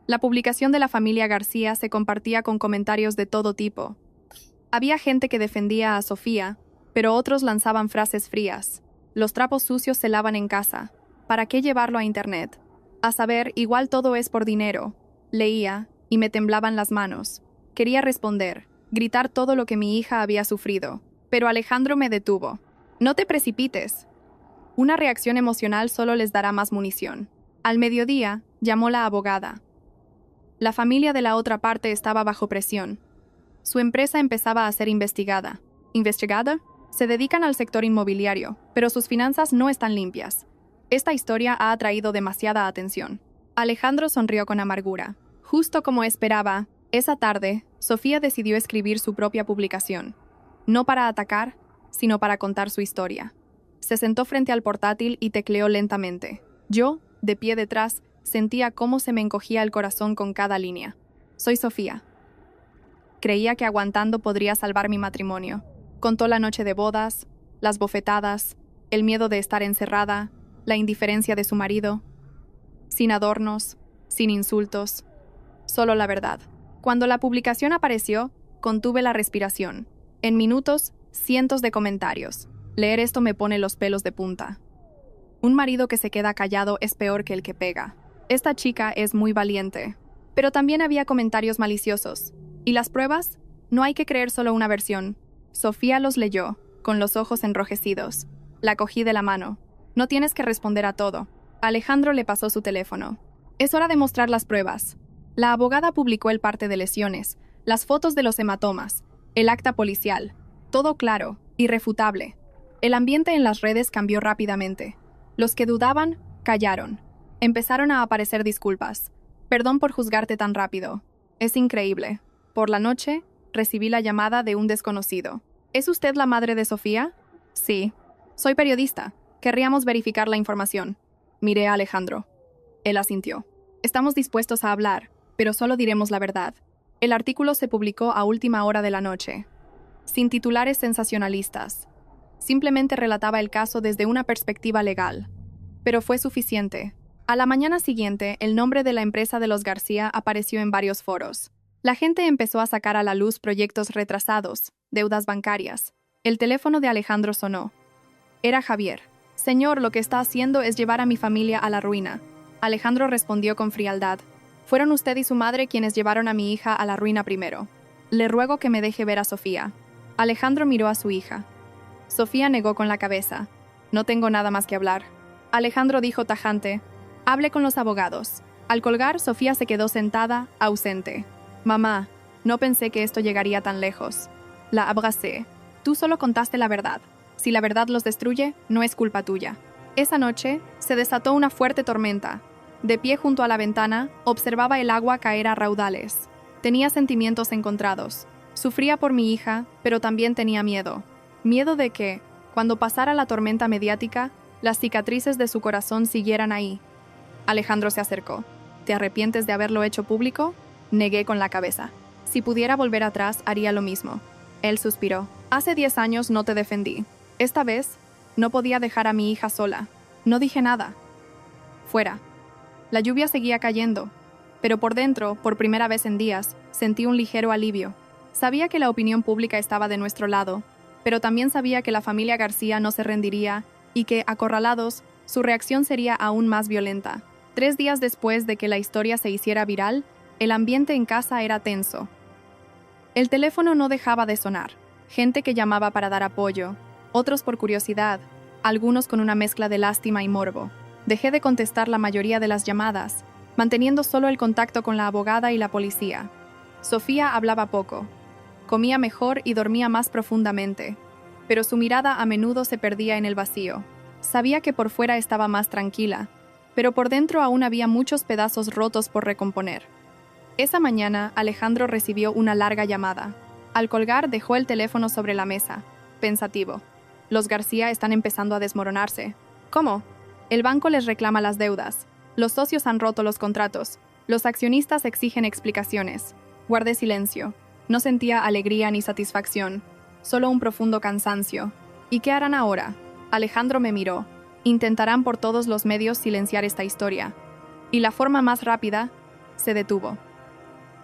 La publicación de la familia García se compartía con comentarios de todo tipo. Había gente que defendía a Sofía, pero otros lanzaban frases frías. Los trapos sucios se lavan en casa. ¿Para qué llevarlo a internet? A saber, igual todo es por dinero. Leía, y me temblaban las manos. Quería responder, gritar todo lo que mi hija había sufrido. Pero Alejandro me detuvo. No te precipites. Una reacción emocional solo les dará más munición. Al mediodía, llamó la abogada. La familia de la otra parte estaba bajo presión. Su empresa empezaba a ser investigada. ¿Investigada? Se dedican al sector inmobiliario, pero sus finanzas no están limpias. Esta historia ha atraído demasiada atención. Alejandro sonrió con amargura. Justo como esperaba, esa tarde, Sofía decidió escribir su propia publicación. No para atacar, sino para contar su historia. Se sentó frente al portátil y tecleó lentamente. Yo, de pie detrás, sentía cómo se me encogía el corazón con cada línea. Soy Sofía. Creía que aguantando podría salvar mi matrimonio. Contó la noche de bodas, las bofetadas, el miedo de estar encerrada, la indiferencia de su marido. Sin adornos, sin insultos, solo la verdad. Cuando la publicación apareció, contuve la respiración. En minutos, cientos de comentarios. Leer esto me pone los pelos de punta. Un marido que se queda callado es peor que el que pega. Esta chica es muy valiente. Pero también había comentarios maliciosos. ¿Y las pruebas? No hay que creer solo una versión. Sofía los leyó, con los ojos enrojecidos. La cogí de la mano. No tienes que responder a todo. Alejandro le pasó su teléfono. Es hora de mostrar las pruebas. La abogada publicó el parte de lesiones, las fotos de los hematomas, el acta policial. Todo claro, irrefutable. El ambiente en las redes cambió rápidamente. Los que dudaban, callaron. Empezaron a aparecer disculpas. Perdón por juzgarte tan rápido. Es increíble. Por la noche, recibí la llamada de un desconocido. ¿Es usted la madre de Sofía? Sí. Soy periodista. Querríamos verificar la información. Miré a Alejandro. Él asintió. Estamos dispuestos a hablar, pero solo diremos la verdad. El artículo se publicó a última hora de la noche. Sin titulares sensacionalistas. Simplemente relataba el caso desde una perspectiva legal. Pero fue suficiente. A la mañana siguiente, el nombre de la empresa de los García apareció en varios foros. La gente empezó a sacar a la luz proyectos retrasados, deudas bancarias. El teléfono de Alejandro sonó. Era Javier. Señor, lo que está haciendo es llevar a mi familia a la ruina. Alejandro respondió con frialdad. Fueron usted y su madre quienes llevaron a mi hija a la ruina primero. Le ruego que me deje ver a Sofía. Alejandro miró a su hija. Sofía negó con la cabeza. No tengo nada más que hablar. Alejandro dijo tajante. Hable con los abogados. Al colgar, Sofía se quedó sentada, ausente. Mamá, no pensé que esto llegaría tan lejos. La abracé. Tú solo contaste la verdad. Si la verdad los destruye, no es culpa tuya. Esa noche, se desató una fuerte tormenta. De pie junto a la ventana, observaba el agua caer a raudales. Tenía sentimientos encontrados. Sufría por mi hija, pero también tenía miedo. Miedo de que, cuando pasara la tormenta mediática, las cicatrices de su corazón siguieran ahí. Alejandro se acercó. ¿Te arrepientes de haberlo hecho público? Negué con la cabeza. Si pudiera volver atrás, haría lo mismo. Él suspiró. Hace 10 años no te defendí. Esta vez, no podía dejar a mi hija sola. No dije nada. Fuera. La lluvia seguía cayendo, pero por dentro, por primera vez en días, sentí un ligero alivio. Sabía que la opinión pública estaba de nuestro lado, pero también sabía que la familia García no se rendiría y que, acorralados, su reacción sería aún más violenta. 3 días después de que la historia se hiciera viral, el ambiente en casa era tenso. El teléfono no dejaba de sonar. Gente que llamaba para dar apoyo, otros por curiosidad, algunos con una mezcla de lástima y morbo. Dejé de contestar la mayoría de las llamadas, manteniendo solo el contacto con la abogada y la policía. Sofía hablaba poco. Comía mejor y dormía más profundamente, pero su mirada a menudo se perdía en el vacío. Sabía que por fuera estaba más tranquila, pero por dentro aún había muchos pedazos rotos por recomponer. Esa mañana, Alejandro recibió una larga llamada. Al colgar, dejó el teléfono sobre la mesa, pensativo. Los García están empezando a desmoronarse. ¿Cómo? El banco les reclama las deudas. Los socios han roto los contratos. Los accionistas exigen explicaciones. Guardé silencio. No sentía alegría ni satisfacción, solo un profundo cansancio. ¿Y qué harán ahora? Alejandro me miró. Intentarán por todos los medios silenciar esta historia. Y la forma más rápida, se detuvo.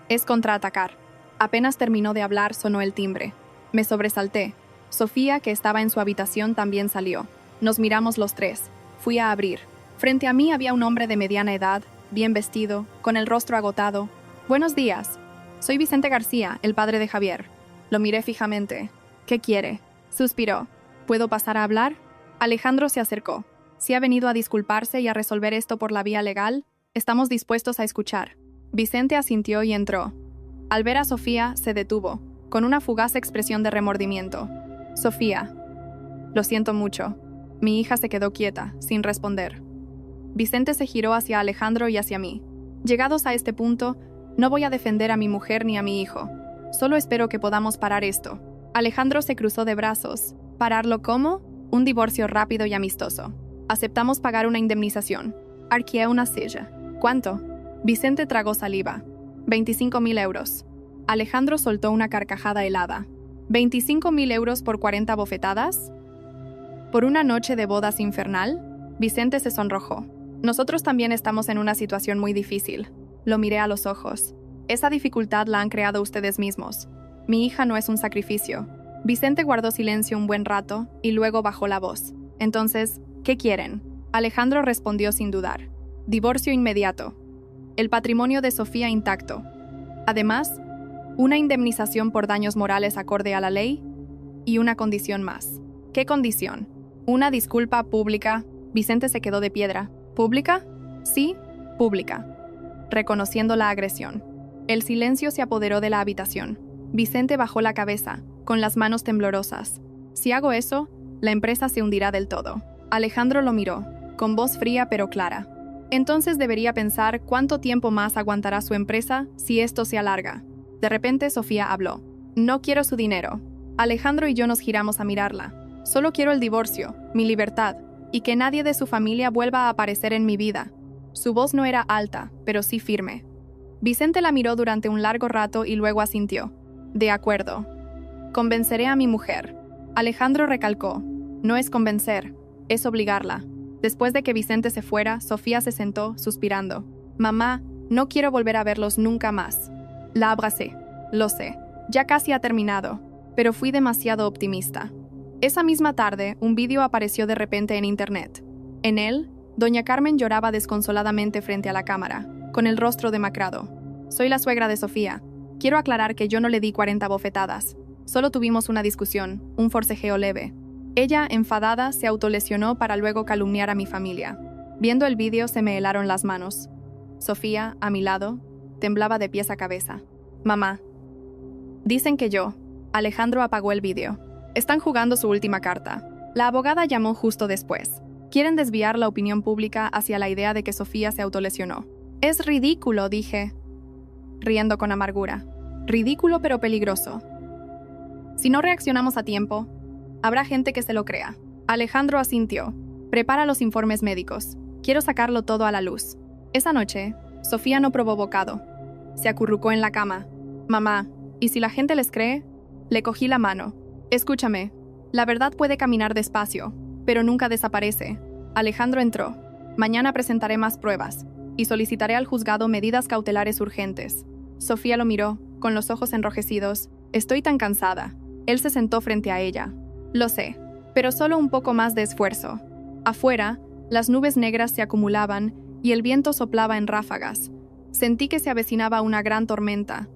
Es contraatacar. Apenas terminó de hablar, sonó el timbre. Me sobresalté. Sofía, que estaba en su habitación, también salió. Nos miramos los tres. Fui a abrir. Frente a mí había un hombre de mediana edad, bien vestido, con el rostro agotado. Buenos días. Soy Vicente García, el padre de Javier. Lo miré fijamente. ¿Qué quiere? Suspiró. ¿Puedo pasar a hablar? Alejandro se acercó. Si ha venido a disculparse y a resolver esto por la vía legal, estamos dispuestos a escuchar. Vicente asintió y entró. Al ver a Sofía, se detuvo, con una fugaz expresión de remordimiento. Sofía. Lo siento mucho. Mi hija se quedó quieta, sin responder. Vicente se giró hacia Alejandro y hacia mí. Llegados a este punto, no voy a defender a mi mujer ni a mi hijo. Solo espero que podamos parar esto. Alejandro se cruzó de brazos. ¿Pararlo cómo? Un divorcio rápido y amistoso. Aceptamos pagar una indemnización. Arqueé una silla. ¿Cuánto? Vicente tragó saliva. 25.000 euros. Alejandro soltó una carcajada helada. ¿25.000 euros por 40 bofetadas? ¿Por una noche de bodas infernal? Vicente se sonrojó. Nosotros también estamos en una situación muy difícil. Lo miré a los ojos. Esa dificultad la han creado ustedes mismos. Mi hija no es un sacrificio. Vicente guardó silencio un buen rato y luego bajó la voz. Entonces, ¿qué quieren? Alejandro respondió sin dudar. Divorcio inmediato. El patrimonio de Sofía intacto. Además, una indemnización por daños morales acorde a la ley y una condición más. ¿Qué condición? Una disculpa pública. Vicente se quedó de piedra. ¿Pública? Sí, pública. Reconociendo la agresión. El silencio se apoderó de la habitación. Vicente bajó la cabeza, con las manos temblorosas. Si hago eso, la empresa se hundirá del todo. Alejandro lo miró, con voz fría pero clara. Entonces debería pensar cuánto tiempo más aguantará su empresa si esto se alarga. De repente Sofía habló. No quiero su dinero. Alejandro y yo nos giramos a mirarla. Solo quiero el divorcio, mi libertad, y que nadie de su familia vuelva a aparecer en mi vida. Su voz no era alta, pero sí firme. Vicente la miró durante un largo rato y luego asintió. De acuerdo. Convenceré a mi mujer. Alejandro recalcó. No es convencer, es obligarla. Después de que Vicente se fuera, Sofía se sentó, suspirando. Mamá, no quiero volver a verlos nunca más. La abracé. Lo sé. Ya casi ha terminado. Pero fui demasiado optimista. Esa misma tarde, un vídeo apareció de repente en internet. En él, doña Carmen lloraba desconsoladamente frente a la cámara, con el rostro demacrado. Soy la suegra de Sofía. Quiero aclarar que yo no le di 40 bofetadas. Solo tuvimos una discusión, un forcejeo leve. Ella, enfadada, se autolesionó para luego calumniar a mi familia. Viendo el vídeo se me helaron las manos. Sofía, a mi lado, temblaba de pies a cabeza. Mamá. Dicen que yo. Alejandro apagó el vídeo. Están jugando su última carta. La abogada llamó justo después. Quieren desviar la opinión pública hacia la idea de que Sofía se autolesionó. Es ridículo, dije, riendo con amargura. Ridículo pero peligroso. Si no reaccionamos a tiempo, habrá gente que se lo crea. Alejandro asintió. Prepara los informes médicos. Quiero sacarlo todo a la luz. Esa noche, Sofía no probó bocado. Se acurrucó en la cama. Mamá, ¿y si la gente les cree? Le cogí la mano. Escúchame. La verdad puede caminar despacio, pero nunca desaparece. Alejandro entró. Mañana presentaré más pruebas y solicitaré al juzgado medidas cautelares urgentes. Sofía lo miró, con los ojos enrojecidos, Estoy tan cansada. Él se sentó frente a ella. Lo sé, pero solo un poco más de esfuerzo. Afuera, las nubes negras se acumulaban y el viento soplaba en ráfagas. Sentí que se avecinaba una gran tormenta.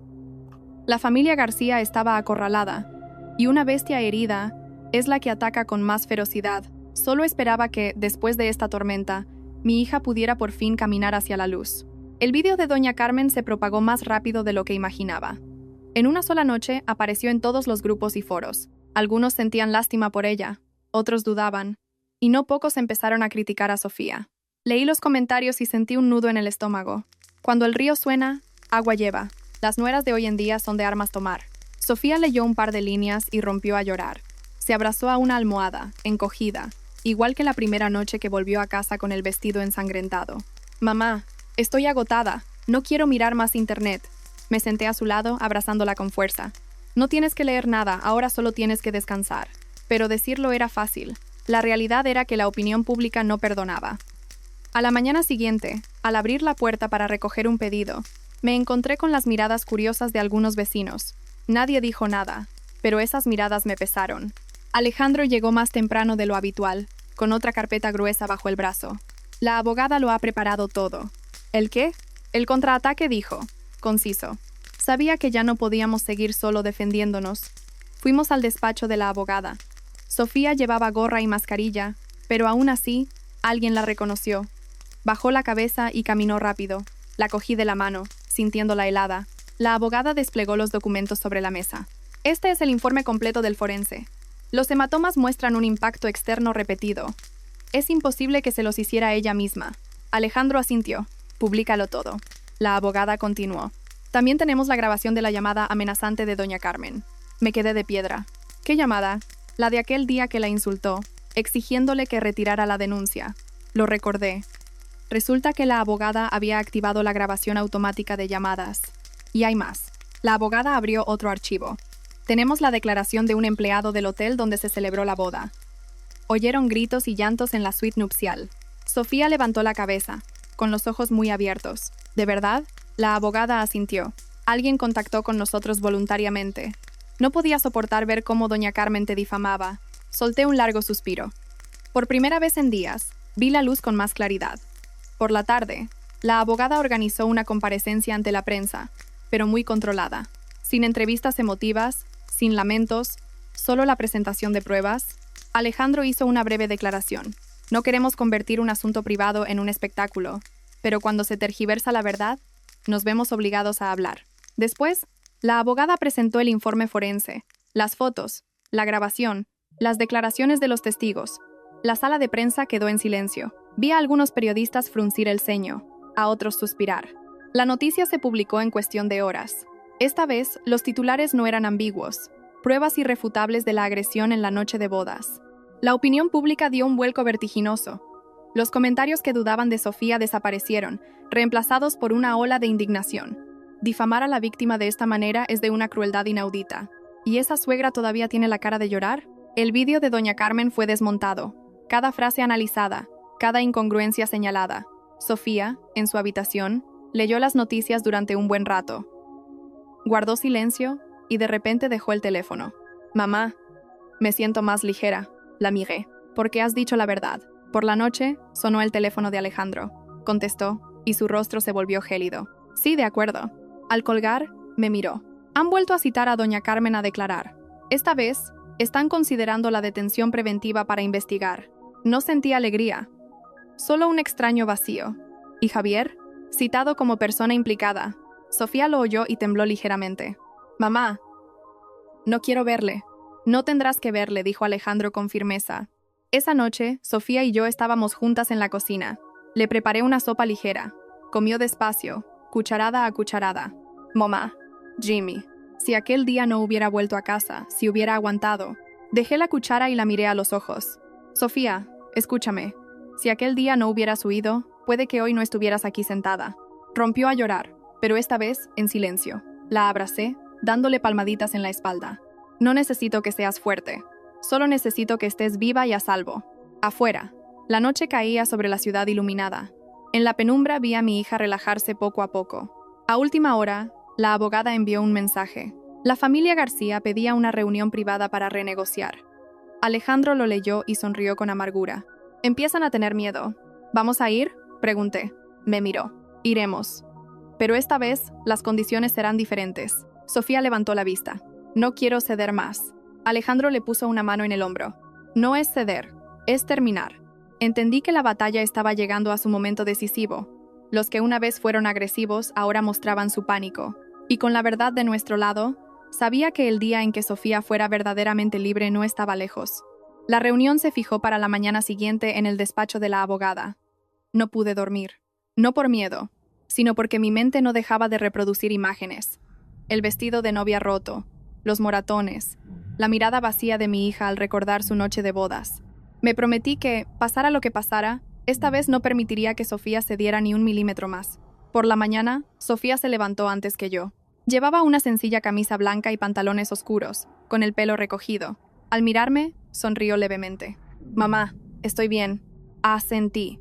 La familia García estaba acorralada, y una bestia herida es la que ataca con más ferocidad. Solo esperaba que, después de esta tormenta, mi hija pudiera por fin caminar hacia la luz. El vídeo de Doña Carmen se propagó más rápido de lo que imaginaba. En una sola noche apareció en todos los grupos y foros. Algunos sentían lástima por ella, otros dudaban, y no pocos empezaron a criticar a Sofía. Leí los comentarios y sentí un nudo en el estómago. Cuando el río suena, agua lleva. Las nueras de hoy en día son de armas tomar. Sofía leyó un par de líneas y rompió a llorar. Se abrazó a una almohada, encogida, igual que la primera noche que volvió a casa con el vestido ensangrentado. Mamá, estoy agotada. No quiero mirar más internet. Me senté a su lado, abrazándola con fuerza. No tienes que leer nada, ahora solo tienes que descansar. Pero decirlo era fácil. La realidad era que la opinión pública no perdonaba. A la mañana siguiente, al abrir la puerta para recoger un pedido, me encontré con las miradas curiosas de algunos vecinos. Nadie dijo nada, pero esas miradas me pesaron. Alejandro llegó más temprano de lo habitual, con otra carpeta gruesa bajo el brazo. La abogada lo ha preparado todo. ¿El qué? El contraataque, dijo. Conciso. Sabía que ya no podíamos seguir solo defendiéndonos. Fuimos al despacho de la abogada. Sofía llevaba gorra y mascarilla, pero aún así, alguien la reconoció. Bajó la cabeza y caminó rápido. La cogí de la mano, sintiéndola helada. La abogada desplegó los documentos sobre la mesa. Este es el informe completo del forense. Los hematomas muestran un impacto externo repetido. Es imposible que se los hiciera ella misma. Alejandro asintió. Públicalo todo. La abogada continuó. También tenemos la grabación de la llamada amenazante de Doña Carmen. Me quedé de piedra. ¿Qué llamada? La de aquel día que la insultó, exigiéndole que retirara la denuncia. Lo recordé. Resulta que la abogada había activado la grabación automática de llamadas. Y hay más. La abogada abrió otro archivo. Tenemos la declaración de un empleado del hotel donde se celebró la boda. Oyeron gritos y llantos en la suite nupcial. Sofía levantó la cabeza, con los ojos muy abiertos. ¿De verdad? La abogada asintió. Alguien contactó con nosotros voluntariamente. No podía soportar ver cómo Doña Carmen te difamaba. Solté un largo suspiro. Por primera vez en días, vi la luz con más claridad. Por la tarde, la abogada organizó una comparecencia ante la prensa, pero muy controlada. Sin entrevistas emotivas, sin lamentos, solo la presentación de pruebas. Alejandro hizo una breve declaración. No queremos convertir un asunto privado en un espectáculo, pero cuando se tergiversa la verdad, nos vemos obligados a hablar. Después, la abogada presentó el informe forense, las fotos, la grabación, las declaraciones de los testigos. La sala de prensa quedó en silencio. Vi a algunos periodistas fruncir el ceño, a otros suspirar. La noticia se publicó en cuestión de horas. Esta vez, los titulares no eran ambiguos. Pruebas irrefutables de la agresión en la noche de bodas. La opinión pública dio un vuelco vertiginoso. Los comentarios que dudaban de Sofía desaparecieron, reemplazados por una ola de indignación. Difamar a la víctima de esta manera es de una crueldad inaudita. ¿Y esa suegra todavía tiene la cara de llorar? El vídeo de Doña Carmen fue desmontado. Cada frase analizada, cada incongruencia señalada. Sofía, en su habitación, leyó las noticias durante un buen rato. Guardó silencio y de repente dejó el teléfono. Mamá, me siento más ligera, la miré. Porque has dicho la verdad. Por la noche, sonó el teléfono de Alejandro. Contestó, y su rostro se volvió gélido. Sí, de acuerdo. Al colgar, me miró. Han vuelto a citar a Doña Carmen a declarar. Esta vez, están considerando la detención preventiva para investigar. No sentí alegría. Solo un extraño vacío. ¿Y Javier? Citado como persona implicada. Sofía lo oyó y tembló ligeramente. Mamá, no quiero verle. No tendrás que verle, dijo Alejandro con firmeza. Esa noche, Sofía y yo estábamos juntas en la cocina. Le preparé una sopa ligera. Comió despacio, cucharada a cucharada. Mamá, Jimmy, si aquel día no hubiera vuelto a casa, si hubiera aguantado. Dejé la cuchara y la miré a los ojos. Sofía, escúchame. Si aquel día no hubieras huido, puede que hoy no estuvieras aquí sentada. Rompió a llorar, pero esta vez en silencio. La abracé, dándole palmaditas en la espalda. No necesito que seas fuerte. Solo necesito que estés viva y a salvo. Afuera, la noche caía sobre la ciudad iluminada. En la penumbra vi a mi hija relajarse poco a poco. A última hora, la abogada envió un mensaje. La familia García pedía una reunión privada para renegociar. Alejandro lo leyó y sonrió con amargura. Empiezan a tener miedo. ¿Vamos a ir?, pregunté. Me miró. Iremos. Pero esta vez, las condiciones serán diferentes. Sofía levantó la vista. No quiero ceder más. Alejandro le puso una mano en el hombro. No es ceder, es terminar. Entendí que la batalla estaba llegando a su momento decisivo. Los que una vez fueron agresivos ahora mostraban su pánico. Y con la verdad de nuestro lado, sabía que el día en que Sofía fuera verdaderamente libre no estaba lejos. La reunión se fijó para la mañana siguiente en el despacho de la abogada. No pude dormir. No por miedo, sino porque mi mente no dejaba de reproducir imágenes. El vestido de novia roto, los moratones, la mirada vacía de mi hija al recordar su noche de bodas. Me prometí que, pasara lo que pasara, esta vez no permitiría que Sofía cediera ni un milímetro más. Por la mañana, Sofía se levantó antes que yo. Llevaba una sencilla camisa blanca y pantalones oscuros, con el pelo recogido. Al mirarme, sonrió levemente. «Mamá, estoy bien». Asentí.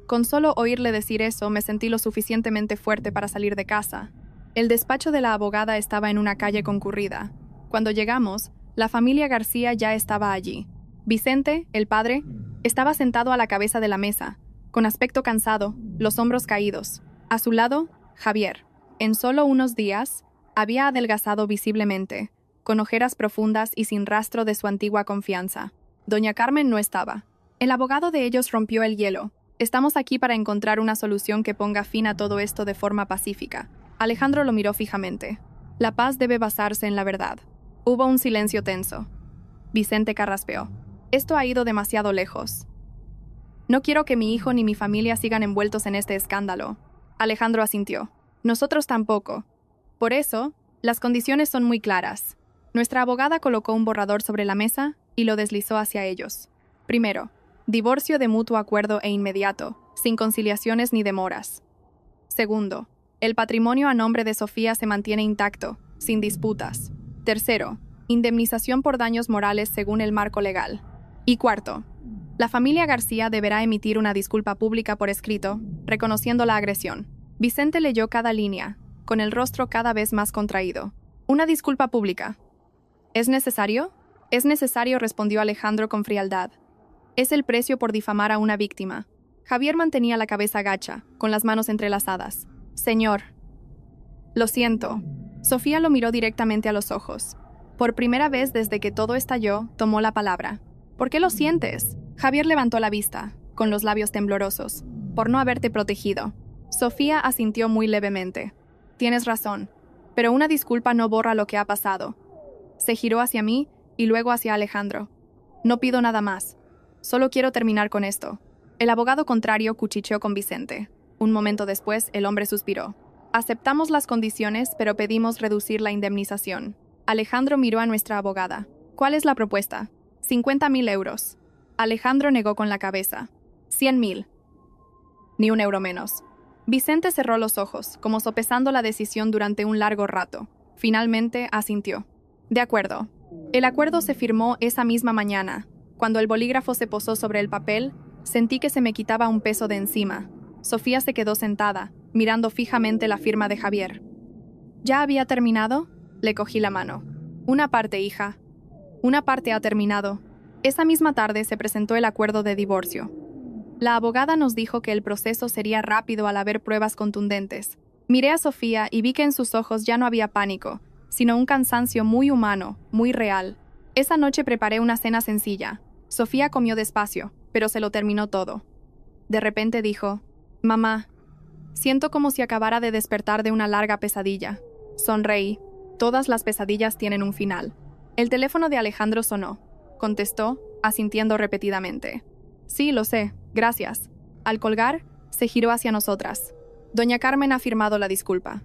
Con solo oírle decir eso, me sentí lo suficientemente fuerte para salir de casa. El despacho de la abogada estaba en una calle concurrida. Cuando llegamos, la familia García ya estaba allí. Vicente, el padre, estaba sentado a la cabeza de la mesa, con aspecto cansado, los hombros caídos. A su lado, Javier. En solo unos días, había adelgazado visiblemente, con ojeras profundas y sin rastro de su antigua confianza. Doña Carmen no estaba. El abogado de ellos rompió el hielo. Estamos aquí para encontrar una solución que ponga fin a todo esto de forma pacífica. Alejandro lo miró fijamente. La paz debe basarse en la verdad. Hubo un silencio tenso. Vicente carraspeó. Esto ha ido demasiado lejos. No quiero que mi hijo ni mi familia sigan envueltos en este escándalo. Alejandro asintió. Nosotros tampoco. Por eso, las condiciones son muy claras. Nuestra abogada colocó un borrador sobre la mesa y lo deslizó hacia ellos. Primero, divorcio de mutuo acuerdo e inmediato, sin conciliaciones ni demoras. Segundo, el patrimonio a nombre de Sofía se mantiene intacto, sin disputas. Tercero, indemnización por daños morales según el marco legal. Y cuarto, la familia García deberá emitir una disculpa pública por escrito, reconociendo la agresión. Vicente leyó cada línea, con el rostro cada vez más contraído. Una disculpa pública. ¿Es necesario? Es necesario, respondió Alejandro con frialdad. Es el precio por difamar a una víctima. Javier mantenía la cabeza gacha, con las manos entrelazadas. Señor. Lo siento. Sofía lo miró directamente a los ojos. Por primera vez desde que todo estalló, tomó la palabra. ¿Por qué lo sientes? Javier levantó la vista, con los labios temblorosos. Por no haberte protegido. Sofía asintió muy levemente. Tienes razón, pero una disculpa no borra lo que ha pasado. Se giró hacia mí y luego hacia Alejandro. No pido nada más. Solo quiero terminar con esto. El abogado contrario cuchicheó con Vicente. Un momento después, el hombre suspiró. Aceptamos las condiciones, pero pedimos reducir la indemnización. Alejandro miró a nuestra abogada. ¿Cuál es la propuesta? 50.000 euros. Alejandro negó con la cabeza. 100.000. Ni un euro menos. Vicente cerró los ojos, como sopesando la decisión durante un largo rato. Finalmente asintió. De acuerdo. El acuerdo se firmó esa misma mañana. Cuando el bolígrafo se posó sobre el papel, sentí que se me quitaba un peso de encima. Sofía se quedó sentada, mirando fijamente la firma de Javier. ¿Ya había terminado? Le cogí la mano. Una parte, hija. Una parte ha terminado. Esa misma tarde se presentó el acuerdo de divorcio. La abogada nos dijo que el proceso sería rápido al haber pruebas contundentes. Miré a Sofía y vi que en sus ojos ya no había pánico, sino un cansancio muy humano, muy real. Esa noche preparé una cena sencilla. Sofía comió despacio, pero se lo terminó todo. De repente dijo, «Mamá, siento como si acabara de despertar de una larga pesadilla». Sonreí. Todas las pesadillas tienen un final. El teléfono de Alejandro sonó. Contestó, asintiendo repetidamente. «Sí, lo sé. Gracias». Al colgar, se giró hacia nosotras. Doña Carmen ha firmado la disculpa.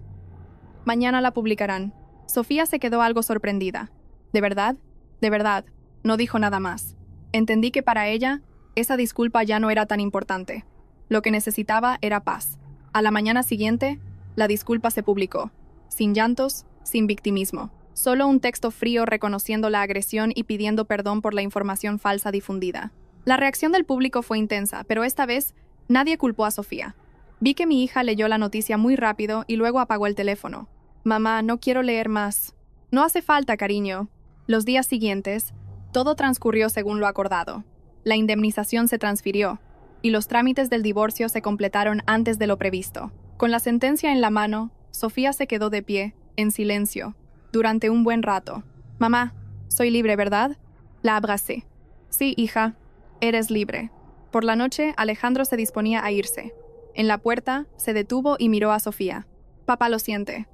Mañana la publicarán. Sofía se quedó algo sorprendida. ¿De verdad? De verdad. No dijo nada más. Entendí que para ella, esa disculpa ya no era tan importante. Lo que necesitaba era paz. A la mañana siguiente, la disculpa se publicó. Sin llantos, sin victimismo. Solo un texto frío reconociendo la agresión y pidiendo perdón por la información falsa difundida. La reacción del público fue intensa, pero esta vez nadie culpó a Sofía. Vi que mi hija leyó la noticia muy rápido y luego apagó el teléfono. «Mamá, no quiero leer más». No hace falta, cariño. Los días siguientes, todo transcurrió según lo acordado. La indemnización se transfirió, y los trámites del divorcio se completaron antes de lo previsto. Con la sentencia en la mano, Sofía se quedó de pie, en silencio, durante un buen rato. Mamá, soy libre, ¿verdad? La abracé. Sí, hija, eres libre. Por la noche, Alejandro se disponía a irse. En la puerta, se detuvo y miró a Sofía. Papá lo siente.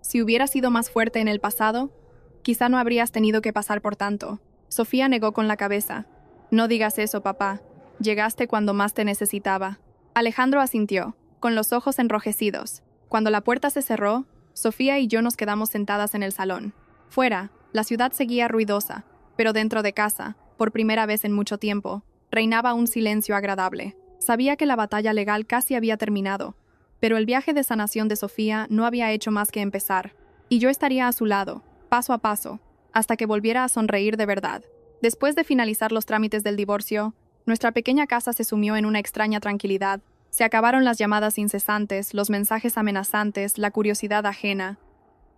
Si hubieras sido más fuerte en el pasado, quizá no habrías tenido que pasar por tanto. Sofía negó con la cabeza. No digas eso, papá. Llegaste cuando más te necesitaba. Alejandro asintió, con los ojos enrojecidos. Cuando la puerta se cerró, Sofía y yo nos quedamos sentadas en el salón. Fuera, la ciudad seguía ruidosa, pero dentro de casa, por primera vez en mucho tiempo, reinaba un silencio agradable. Sabía que la batalla legal casi había terminado, pero el viaje de sanación de Sofía no había hecho más que empezar, y yo estaría a su lado, paso a paso, hasta que volviera a sonreír de verdad. Después de finalizar los trámites del divorcio, nuestra pequeña casa se sumió en una extraña tranquilidad. Se acabaron las llamadas incesantes, los mensajes amenazantes, la curiosidad ajena.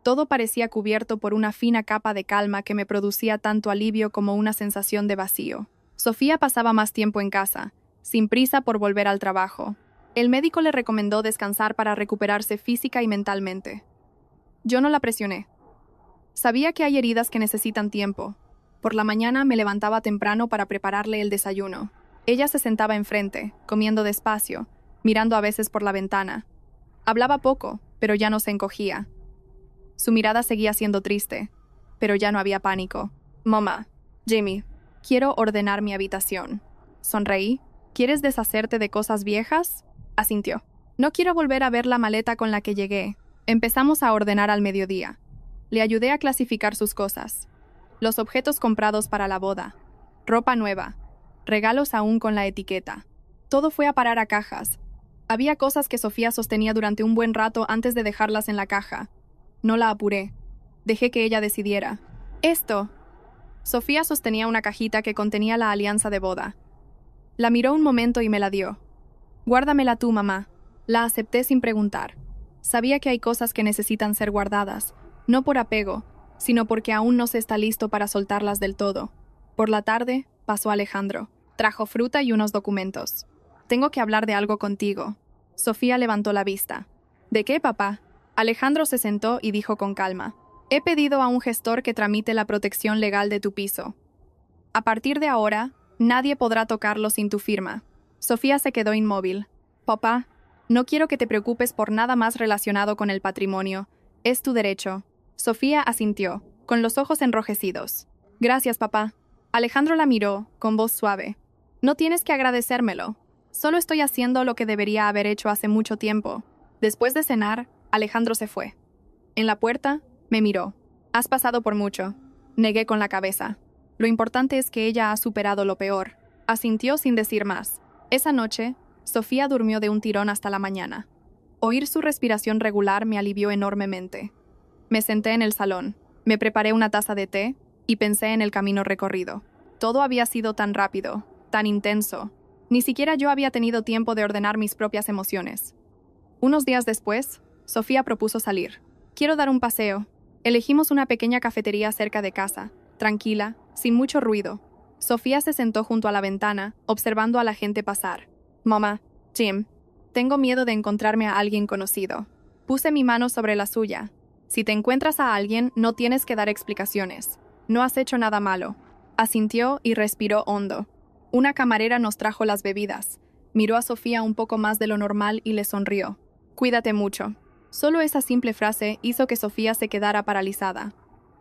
Todo parecía cubierto por una fina capa de calma que me producía tanto alivio como una sensación de vacío. Sofía pasaba más tiempo en casa, sin prisa por volver al trabajo. El médico le recomendó descansar para recuperarse física y mentalmente. Yo no la presioné. Sabía que hay heridas que necesitan tiempo. Por la mañana me levantaba temprano para prepararle el desayuno. Ella se sentaba enfrente, comiendo despacio, mirando a veces por la ventana. Hablaba poco, pero ya no se encogía. Su mirada seguía siendo triste, pero ya no había pánico. Mamá, Jimmy, quiero ordenar mi habitación. Sonreí. ¿Quieres deshacerte de cosas viejas? Asintió. No quiero volver a ver la maleta con la que llegué. Empezamos a ordenar al mediodía. Le ayudé a clasificar sus cosas. Los objetos comprados para la boda. Ropa nueva. Regalos aún con la etiqueta. Todo fue a parar a cajas. Había cosas que Sofía sostenía durante un buen rato antes de dejarlas en la caja. No la apuré. Dejé que ella decidiera. Esto. Sofía sostenía una cajita que contenía la alianza de boda. La miró un momento y me la dio. Guárdamela tú, mamá. La acepté sin preguntar. Sabía que hay cosas que necesitan ser guardadas, no por apego, sino porque aún no se está listo para soltarlas del todo. Por la tarde, pasó Alejandro. Trajo fruta y unos documentos. Tengo que hablar de algo contigo. Sofía levantó la vista. ¿De qué, papá? Alejandro se sentó y dijo con calma. He pedido a un gestor que tramite la protección legal de tu piso. A partir de ahora, nadie podrá tocarlo sin tu firma. Sofía se quedó inmóvil. Papá, no quiero que te preocupes por nada más relacionado con el patrimonio. Es tu derecho. Sofía asintió, con los ojos enrojecidos. Gracias, papá. Alejandro la miró, con voz suave. No tienes que agradecérmelo. Solo estoy haciendo lo que debería haber hecho hace mucho tiempo. Después de cenar, Alejandro se fue. En la puerta, me miró. Has pasado por mucho. Negué con la cabeza. Lo importante es que ella ha superado lo peor. Asintió sin decir más. Esa noche, Sofía durmió de un tirón hasta la mañana. Oír su respiración regular me alivió enormemente. Me senté en el salón, me preparé una taza de té y pensé en el camino recorrido. Todo había sido tan rápido, tan intenso. Ni siquiera yo había tenido tiempo de ordenar mis propias emociones. Unos días después, Sofía propuso salir. Quiero dar un paseo. Elegimos una pequeña cafetería cerca de casa, tranquila, sin mucho ruido. Sofía se sentó junto a la ventana, observando a la gente pasar. Mamá, Jim, tengo miedo de encontrarme a alguien conocido. Puse mi mano sobre la suya. Si te encuentras a alguien, no tienes que dar explicaciones. No has hecho nada malo. Asintió y respiró hondo. Una camarera nos trajo las bebidas. Miró a Sofía un poco más de lo normal y le sonrió. Cuídate mucho. Solo esa simple frase hizo que Sofía se quedara paralizada.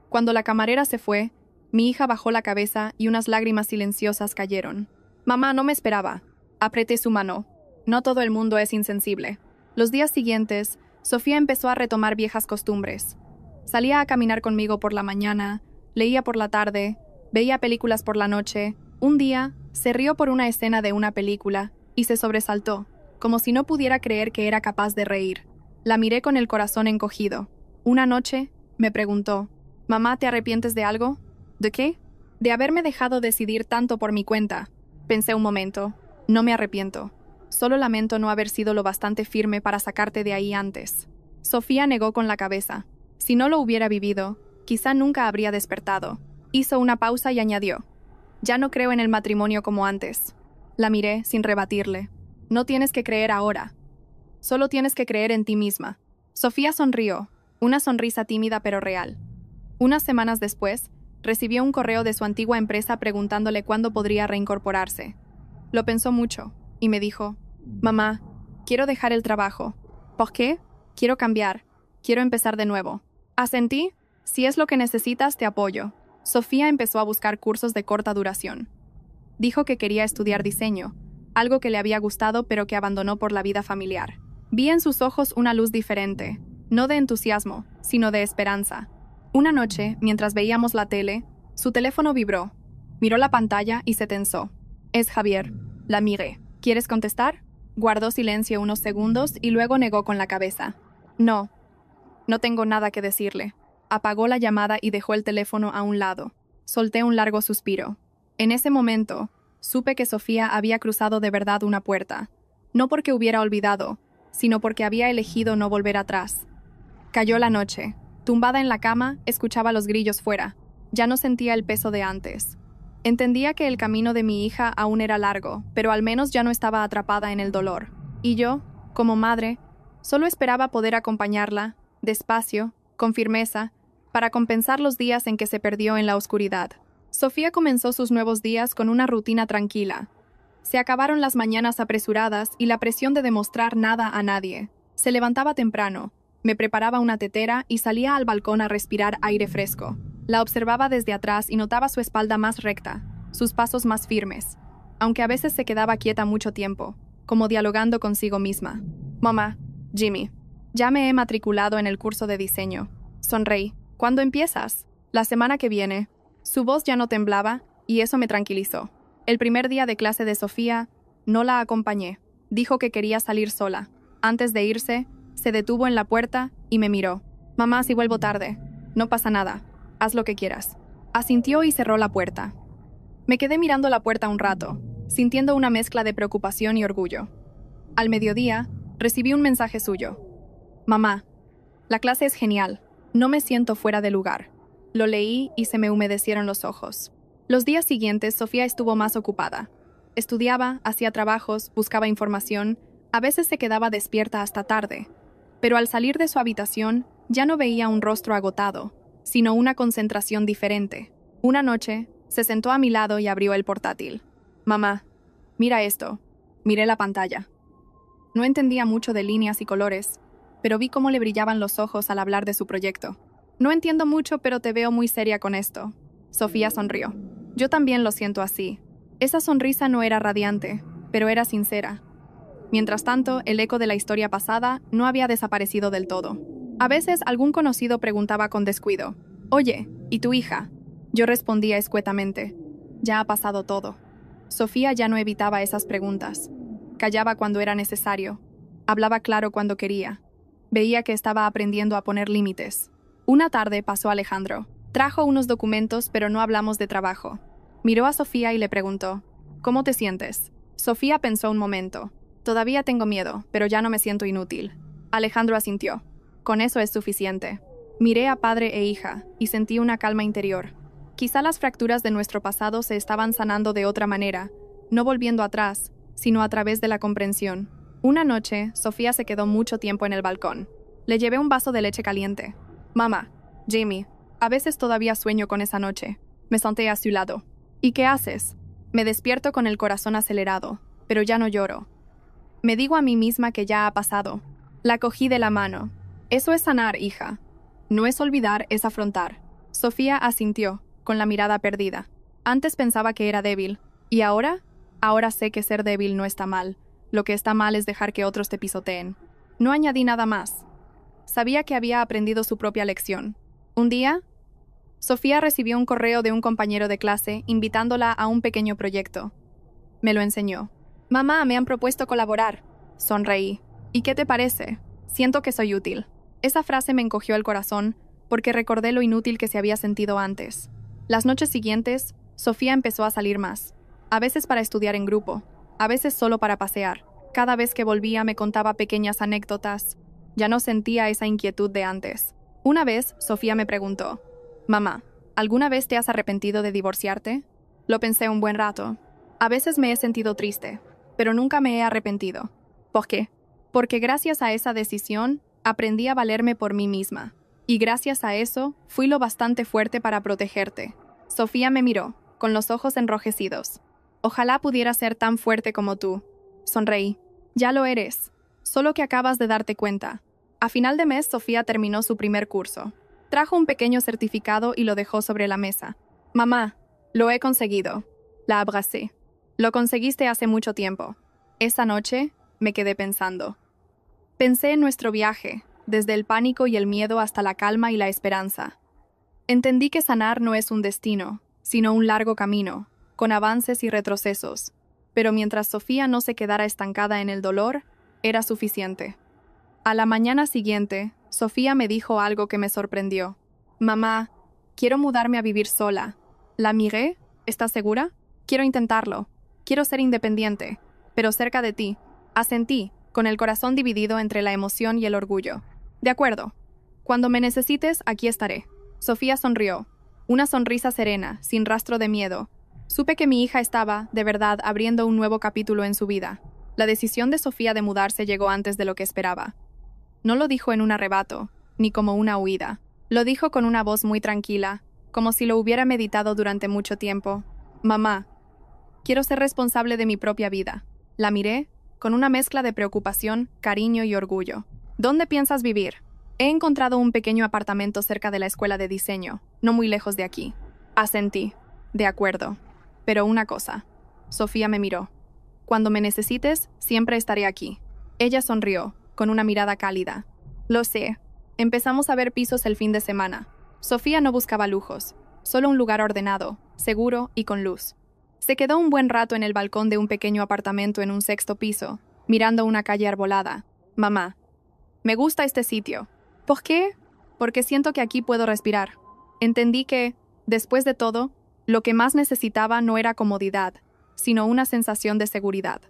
Cuando la camarera se fue, mi hija bajó la cabeza y unas lágrimas silenciosas cayeron. Mamá, no me esperaba. Apreté su mano. No todo el mundo es insensible. Los días siguientes, Sofía empezó a retomar viejas costumbres. Salía a caminar conmigo por la mañana, leía por la tarde, veía películas por la noche. Un día, se rió por una escena de una película y se sobresaltó, como si no pudiera creer que era capaz de reír. La miré con el corazón encogido. Una noche, me preguntó, «Mamá, ¿te arrepientes de algo?» «¿De qué?» «De haberme dejado decidir tanto por mi cuenta». Pensé un momento. No me arrepiento. Solo lamento no haber sido lo bastante firme para sacarte de ahí antes. Sofía negó con la cabeza. Si no lo hubiera vivido, Quizá nunca habría despertado. Hizo una pausa y añadió: «Ya no creo en el matrimonio como antes». La miré sin rebatirle. «No tienes que creer ahora. Solo tienes que creer en ti misma». Sofía sonrió, una sonrisa tímida pero real. Unas semanas después, recibió un correo de su antigua empresa preguntándole cuándo podría reincorporarse. Lo pensó mucho y me dijo: «Mamá, quiero dejar el trabajo». «¿Por qué?» «Quiero cambiar. Quiero empezar de nuevo». Asentí. «Si es lo que necesitas, te apoyo». Sofía empezó a buscar cursos de corta duración. Dijo que quería estudiar diseño, algo que le había gustado pero que abandonó por la vida familiar. Vi en sus ojos una luz diferente, no de entusiasmo, sino de esperanza. Una noche, mientras veíamos la tele, su teléfono vibró. Miró la pantalla y se tensó. «Es Javier». La miré. «¿Quieres contestar?» Guardó silencio unos segundos y luego negó con la cabeza. «No. No tengo nada que decirle». Apagó la llamada y dejó el teléfono a un lado. Solté un largo suspiro. En ese momento, supe que Sofía había cruzado de verdad una puerta. No porque hubiera olvidado, sino porque había elegido no volver atrás. Cayó la noche. Tumbada en la cama, escuchaba los grillos fuera. Ya no sentía el peso de antes. Entendía que el camino de mi hija aún era largo, pero al menos ya no estaba atrapada en el dolor. Y yo, como madre, solo esperaba poder acompañarla, despacio, con firmeza, para compensar los días en que se perdió en la oscuridad. Sofía comenzó sus nuevos días con una rutina tranquila. Se acabaron las mañanas apresuradas y la presión de demostrar nada a nadie. Se levantaba temprano, me preparaba una tetera y salía al balcón a respirar aire fresco. La observaba desde atrás y notaba su espalda más recta, sus pasos más firmes, aunque a veces se quedaba quieta mucho tiempo, como dialogando consigo misma. «Mamá, Jimmy, ya me he matriculado en el curso de diseño». Sonreí. «¿Cuándo empiezas?» «La semana que viene». Su voz ya no temblaba y eso me tranquilizó. El primer día de clase de Sofía, no la acompañé. Dijo que quería salir sola. Antes de irse, se detuvo en la puerta y me miró. «Mamá, si vuelvo tarde». «No pasa nada. Haz lo que quieras». Asintió y cerró la puerta. Me quedé mirando la puerta un rato, sintiendo una mezcla de preocupación y orgullo. Al mediodía, recibí un mensaje suyo. «Mamá, la clase es genial. No me siento fuera de lugar». Lo leí y se me humedecieron los ojos. Los días siguientes, Sofía estuvo más ocupada. Estudiaba, hacía trabajos, buscaba información, a veces se quedaba despierta hasta tarde. Pero al salir de su habitación, ya no veía un rostro agotado, sino una concentración diferente. Una noche, se sentó a mi lado y abrió el portátil. «Mamá, mira esto». Miré la pantalla. No entendía mucho de líneas y colores, pero vi cómo le brillaban los ojos al hablar de su proyecto. «No entiendo mucho, pero te veo muy seria con esto». Sofía sonrió. «Yo también lo siento así». Esa sonrisa no era radiante, pero era sincera. Mientras tanto, el eco de la historia pasada no había desaparecido del todo. A veces algún conocido preguntaba con descuido: «Oye, ¿y tu hija?». Yo respondía escuetamente: «Ya ha pasado todo». Sofía ya no evitaba esas preguntas. Callaba cuando era necesario. Hablaba claro cuando quería. Veía que estaba aprendiendo a poner límites. Una tarde pasó Alejandro. Trajo unos documentos, pero no hablamos de trabajo. Miró a Sofía y le preguntó: «¿Cómo te sientes?». Sofía pensó un momento. «Todavía tengo miedo, pero ya no me siento inútil». Alejandro asintió. «Con eso es suficiente». Miré a padre e hija y sentí una calma interior. Quizá las fracturas de nuestro pasado se estaban sanando de otra manera, no volviendo atrás, sino a través de la comprensión. Una noche, Sofía se quedó mucho tiempo en el balcón. Le llevé un vaso de leche caliente. «Mamá, Jamie, a veces todavía sueño con esa noche». Me senté a su lado. «¿Y qué haces?». Me despierto con el corazón acelerado, pero ya no lloro. Me digo a mí misma que ya ha pasado. La cogí de la mano. «Eso es sanar, hija. No es olvidar, es afrontar». Sofía asintió, con la mirada perdida. Antes pensaba que era débil. ¿Y ahora? Ahora sé que ser débil no está mal. Lo que está mal es dejar que otros te pisoteen. No añadí nada más. Sabía que había aprendido su propia lección. Un día, Sofía recibió un correo de un compañero de clase invitándola a un pequeño proyecto. Me lo enseñó. «Mamá, me han propuesto colaborar». Sonreí. «¿Y qué te parece? Siento que soy útil». Esa frase me encogió el corazón porque recordé lo inútil que se había sentido antes. Las noches siguientes, Sofía empezó a salir más. A veces para estudiar en grupo, a veces solo para pasear. Cada vez que volvía me contaba pequeñas anécdotas. Ya no sentía esa inquietud de antes. Una vez, Sofía me preguntó: Mamá, ¿alguna vez te has arrepentido de divorciarte? Lo pensé un buen rato. A veces me he sentido triste, pero nunca me he arrepentido. ¿Por qué? Porque gracias a esa decisión, aprendí a valerme por mí misma. Y gracias a eso, fui lo bastante fuerte para protegerte. Sofía me miró, con los ojos enrojecidos. Ojalá pudiera ser tan fuerte como tú. Sonreí. Ya lo eres. Solo que acabas de darte cuenta. A final de mes, Sofía terminó su primer curso. Trajo un pequeño certificado y lo dejó sobre la mesa. Mamá, lo he conseguido. La abracé. Lo conseguiste hace mucho tiempo. Esa noche, me quedé pensando. Pensé en nuestro viaje, desde el pánico y el miedo hasta la calma y la esperanza. Entendí que sanar no es un destino, sino un largo camino, con avances y retrocesos. Pero mientras Sofía no se quedara estancada en el dolor, era suficiente. A la mañana siguiente, Sofía me dijo algo que me sorprendió. Mamá, quiero mudarme a vivir sola. La miré. ¿Estás segura? Quiero intentarlo. Quiero ser independiente, pero cerca de ti. Asentí, con el corazón dividido entre la emoción y el orgullo. De acuerdo. Cuando me necesites, aquí estaré. Sofía sonrió. Una sonrisa serena, sin rastro de miedo. Supe que mi hija estaba, de verdad, abriendo un nuevo capítulo en su vida. La decisión de Sofía de mudarse llegó antes de lo que esperaba. No lo dijo en un arrebato, ni como una huida. Lo dijo con una voz muy tranquila, como si lo hubiera meditado durante mucho tiempo. Mamá, quiero ser responsable de mi propia vida. La miré, con una mezcla de preocupación, cariño y orgullo. ¿Dónde piensas vivir? He encontrado un pequeño apartamento cerca de la escuela de diseño, no muy lejos de aquí. Asentí. De acuerdo. Pero una cosa. Sofía me miró. Cuando me necesites, siempre estaré aquí. Ella sonrió, con una mirada cálida. Lo sé. Empezamos a ver pisos el fin de semana. Sofía no buscaba lujos, solo un lugar ordenado, seguro y con luz. Se quedó un buen rato en el balcón de un pequeño apartamento en un 6º piso, mirando una calle arbolada. Mamá, me gusta este sitio. ¿Por qué? Porque siento que aquí puedo respirar. Entendí que, después de todo, lo que más necesitaba no era comodidad, sino una sensación de seguridad.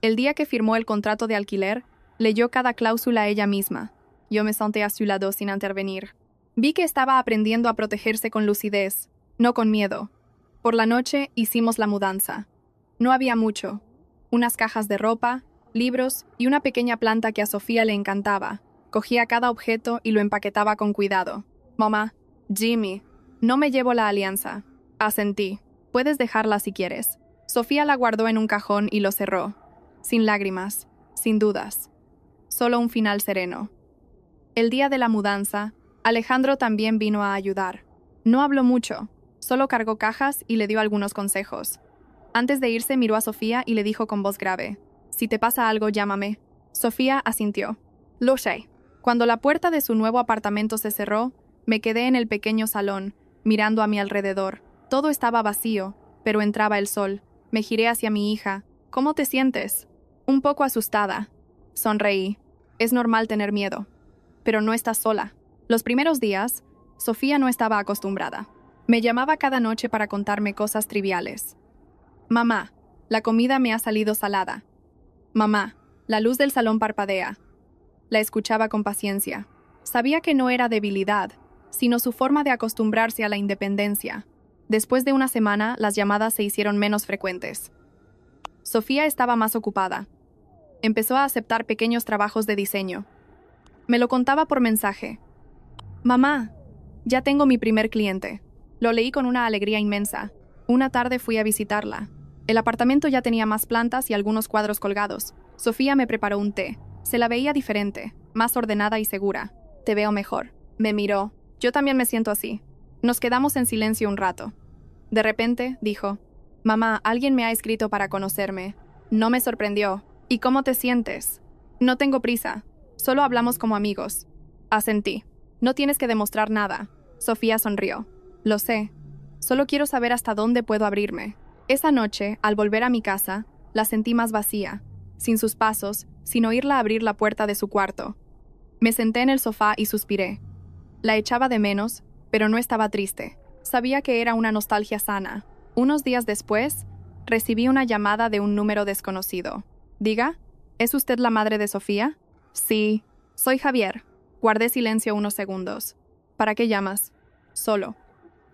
El día que firmó el contrato de alquiler, leyó cada cláusula ella misma. Yo me senté a su lado sin intervenir. Vi que estaba aprendiendo a protegerse con lucidez, no con miedo. Por la noche hicimos la mudanza. No había mucho. Unas cajas de ropa, libros y una pequeña planta que a Sofía le encantaba. Cogía cada objeto y lo empaquetaba con cuidado. Mamá, Jimmy, no me llevo la alianza. Asentí. Puedes dejarla si quieres. Sofía la guardó en un cajón y lo cerró. Sin lágrimas, sin dudas. Solo un final sereno. El día de la mudanza, Alejandro también vino a ayudar. No habló mucho, solo cargó cajas y le dio algunos consejos. Antes de irse miró a Sofía y le dijo con voz grave, «Si te pasa algo, llámame». Sofía asintió. Lo sé. Cuando la puerta de su nuevo apartamento se cerró, me quedé en el pequeño salón, mirando a mi alrededor. Todo estaba vacío, pero entraba el sol. Me giré hacia mi hija. «¿Cómo te sientes?» Un poco asustada. Sonreí. Es normal tener miedo. Pero no estás sola. Los primeros días, Sofía no estaba acostumbrada. Me llamaba cada noche para contarme cosas triviales. Mamá, la comida me ha salido salada. Mamá, la luz del salón parpadea. La escuchaba con paciencia. Sabía que no era debilidad, sino su forma de acostumbrarse a la independencia. Después de una semana, las llamadas se hicieron menos frecuentes. Sofía estaba más ocupada. Empezó a aceptar pequeños trabajos de diseño. Me lo contaba por mensaje. Mamá, ya tengo mi primer cliente. Lo leí con una alegría inmensa. Una tarde fui a visitarla. El apartamento ya tenía más plantas y algunos cuadros colgados. Sofía me preparó un té. Se la veía diferente, más ordenada y segura. Te veo mejor. Me miró. Yo también me siento así. Nos quedamos en silencio un rato. De repente, dijo, Mamá, alguien me ha escrito para conocerme. No me sorprendió. ¿Y cómo te sientes? No tengo prisa. Solo hablamos como amigos. Asentí. No tienes que demostrar nada. Sofía sonrió. Lo sé. Solo quiero saber hasta dónde puedo abrirme. Esa noche, al volver a mi casa, la sentí más vacía, sin sus pasos, sin oírla abrir la puerta de su cuarto. Me senté en el sofá y suspiré. La echaba de menos, pero no estaba triste. Sabía que era una nostalgia sana. Unos días después, recibí una llamada de un número desconocido. Diga, ¿es usted la madre de Sofía? Sí, soy Javier. Guardé silencio unos segundos. ¿Para qué llamas? Solo.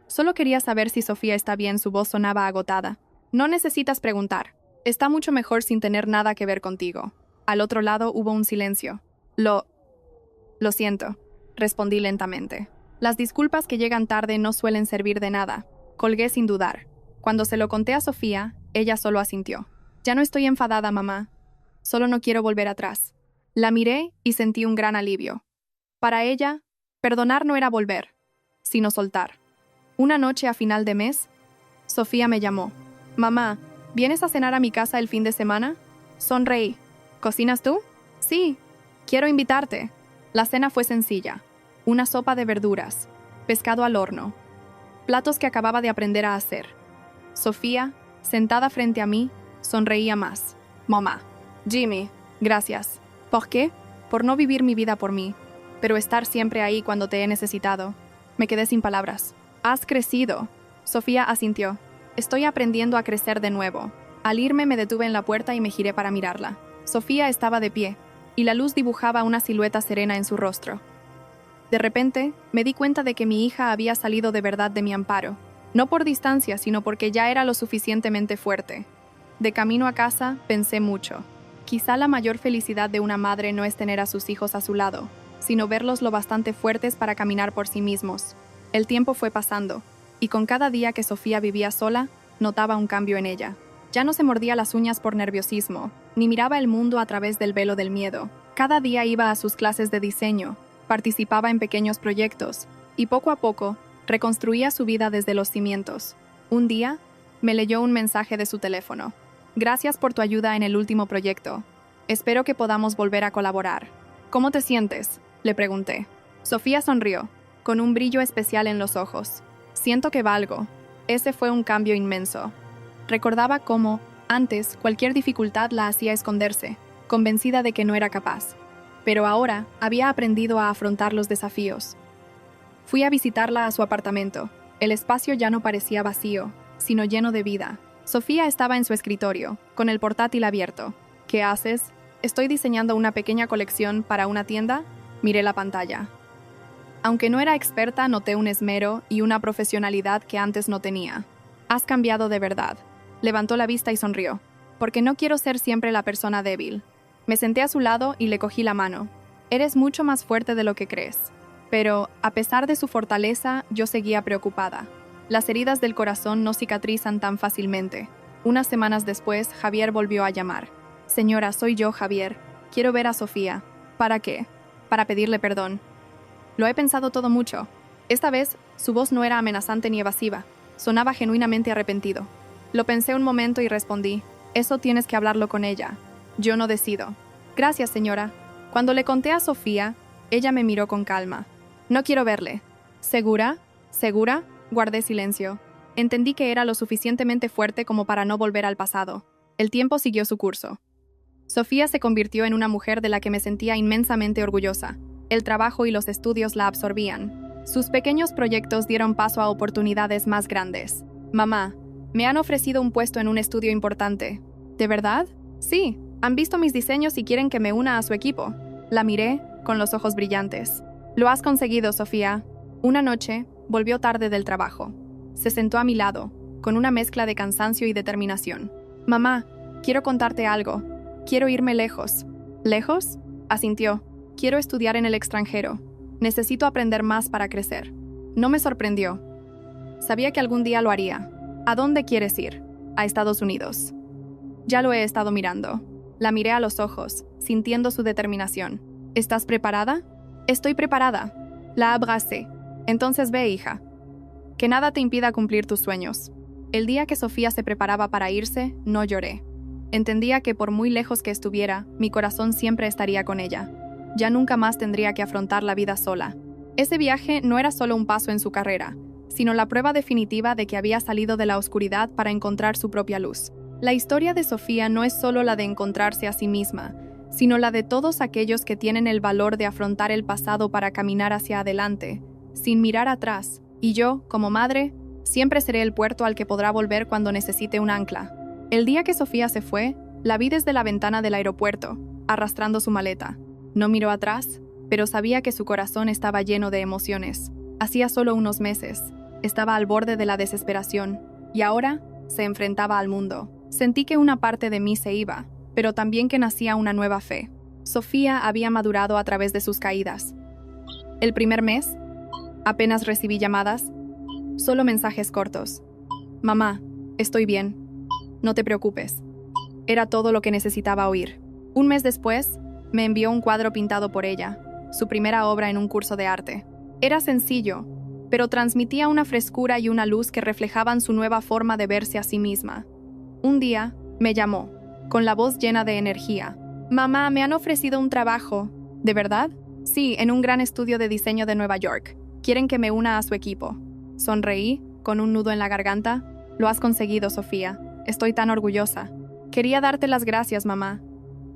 Solo quería saber si Sofía está bien, su voz sonaba agotada. No necesitas preguntar. Está mucho mejor sin tener nada que ver contigo. Al otro lado hubo un silencio. Lo siento, respondí lentamente. Las disculpas que llegan tarde no suelen servir de nada. Colgué sin dudar. Cuando se lo conté a Sofía, ella solo asintió. Ya no estoy enfadada, mamá. Solo no quiero volver atrás. La miré y sentí un gran alivio. Para ella, perdonar no era volver, sino soltar. Una noche a final de mes, Sofía me llamó. Mamá, ¿vienes a cenar a mi casa el fin de semana? Sonreí. ¿Cocinas tú? Sí. Quiero invitarte. La cena fue sencilla. Una sopa de verduras, pescado al horno, platos que acababa de aprender a hacer. Sofía, sentada frente a mí, sonreía más. Mamá. Jimmy, gracias. ¿Por qué? Por no vivir mi vida por mí, pero estar siempre ahí cuando te he necesitado. Me quedé sin palabras. Has crecido. Sofía asintió. Estoy aprendiendo a crecer de nuevo. Al irme me detuve en la puerta y me giré para mirarla. Sofía estaba de pie, y la luz dibujaba una silueta serena en su rostro. De repente, me di cuenta de que mi hija había salido de verdad de mi amparo. No por distancia, sino porque ya era lo suficientemente fuerte. De camino a casa, pensé mucho. Quizá la mayor felicidad de una madre no es tener a sus hijos a su lado, sino verlos lo bastante fuertes para caminar por sí mismos. El tiempo fue pasando, y con cada día que Sofía vivía sola, notaba un cambio en ella. Ya no se mordía las uñas por nerviosismo, ni miraba el mundo a través del velo del miedo. Cada día iba a sus clases de diseño, participaba en pequeños proyectos, y poco a poco, reconstruía su vida desde los cimientos. Un día, me leyó un mensaje de su teléfono. Gracias por tu ayuda en el último proyecto. Espero que podamos volver a colaborar. ¿Cómo te sientes?, le pregunté. Sofía sonrió, con un brillo especial en los ojos. Siento que valgo. Ese fue un cambio inmenso. Recordaba cómo, antes, cualquier dificultad la hacía esconderse, convencida de que no era capaz. Pero ahora había aprendido a afrontar los desafíos. Fui a visitarla a su apartamento. El espacio ya no parecía vacío, sino lleno de vida. Sofía estaba en su escritorio, con el portátil abierto. ¿Qué haces? Estoy diseñando una pequeña colección para una tienda. Miré la pantalla. Aunque no era experta, noté un esmero y una profesionalidad que antes no tenía. Has cambiado de verdad. Levantó la vista y sonrió. Porque no quiero ser siempre la persona débil. Me senté a su lado y le cogí la mano. Eres mucho más fuerte de lo que crees. Pero, a pesar de su fortaleza, yo seguía preocupada. Las heridas del corazón no cicatrizan tan fácilmente. Unas semanas después, Javier volvió a llamar. Señora, soy yo, Javier. Quiero ver a Sofía. ¿Para qué? Para pedirle perdón. Lo he pensado todo mucho. Esta vez, su voz no era amenazante ni evasiva. Sonaba genuinamente arrepentido. Lo pensé un momento y respondí. Eso tienes que hablarlo con ella. Yo no decido. Gracias, señora. Cuando le conté a Sofía, ella me miró con calma. No quiero verle. ¿Segura? ¿Segura? Guardé silencio. Entendí que era lo suficientemente fuerte como para no volver al pasado. El tiempo siguió su curso. Sofía se convirtió en una mujer de la que me sentía inmensamente orgullosa. El trabajo y los estudios la absorbían. Sus pequeños proyectos dieron paso a oportunidades más grandes. Mamá, me han ofrecido un puesto en un estudio importante. ¿De verdad? Sí. Han visto mis diseños y quieren que me una a su equipo. La miré, con los ojos brillantes. Lo has conseguido, Sofía. Una noche, volvió tarde del trabajo. Se sentó a mi lado, con una mezcla de cansancio y determinación. Mamá, quiero contarte algo. Quiero irme lejos. ¿Lejos? Asintió. Quiero estudiar en el extranjero. Necesito aprender más para crecer. No me sorprendió. Sabía que algún día lo haría. ¿A dónde quieres ir? A Estados Unidos. Ya lo he estado mirando. La miré a los ojos, sintiendo su determinación. ¿Estás preparada? Estoy preparada. La abracé. Entonces ve, hija. Que nada te impida cumplir tus sueños. El día que Sofía se preparaba para irse, no lloré. Entendía que por muy lejos que estuviera, mi corazón siempre estaría con ella. Ya nunca más tendría que afrontar la vida sola. Ese viaje no era solo un paso en su carrera, sino la prueba definitiva de que había salido de la oscuridad para encontrar su propia luz. La historia de Sofía no es solo la de encontrarse a sí misma, sino la de todos aquellos que tienen el valor de afrontar el pasado para caminar hacia adelante, sin mirar atrás. Y yo, como madre, siempre seré el puerto al que podrá volver cuando necesite un ancla. El día que Sofía se fue, la vi desde la ventana del aeropuerto, arrastrando su maleta. No miró atrás, pero sabía que su corazón estaba lleno de emociones. Hacía solo unos meses. Estaba al borde de la desesperación. Y ahora se enfrentaba al mundo. Sentí que una parte de mí se iba, pero también que nacía una nueva fe. Sofía había madurado a través de sus caídas. El primer mes, apenas recibí llamadas, solo mensajes cortos. Mamá, estoy bien. No te preocupes. Era todo lo que necesitaba oír. Un mes después, me envió un cuadro pintado por ella, su primera obra en un curso de arte. Era sencillo, pero transmitía una frescura y una luz que reflejaban su nueva forma de verse a sí misma. Un día, me llamó, con la voz llena de energía. Mamá, me han ofrecido un trabajo. ¿De verdad? Sí, en un gran estudio de diseño de Nueva York. Quieren que me una a su equipo. Sonreí, con un nudo en la garganta. Lo has conseguido, Sofía. Estoy tan orgullosa. Quería darte las gracias, mamá.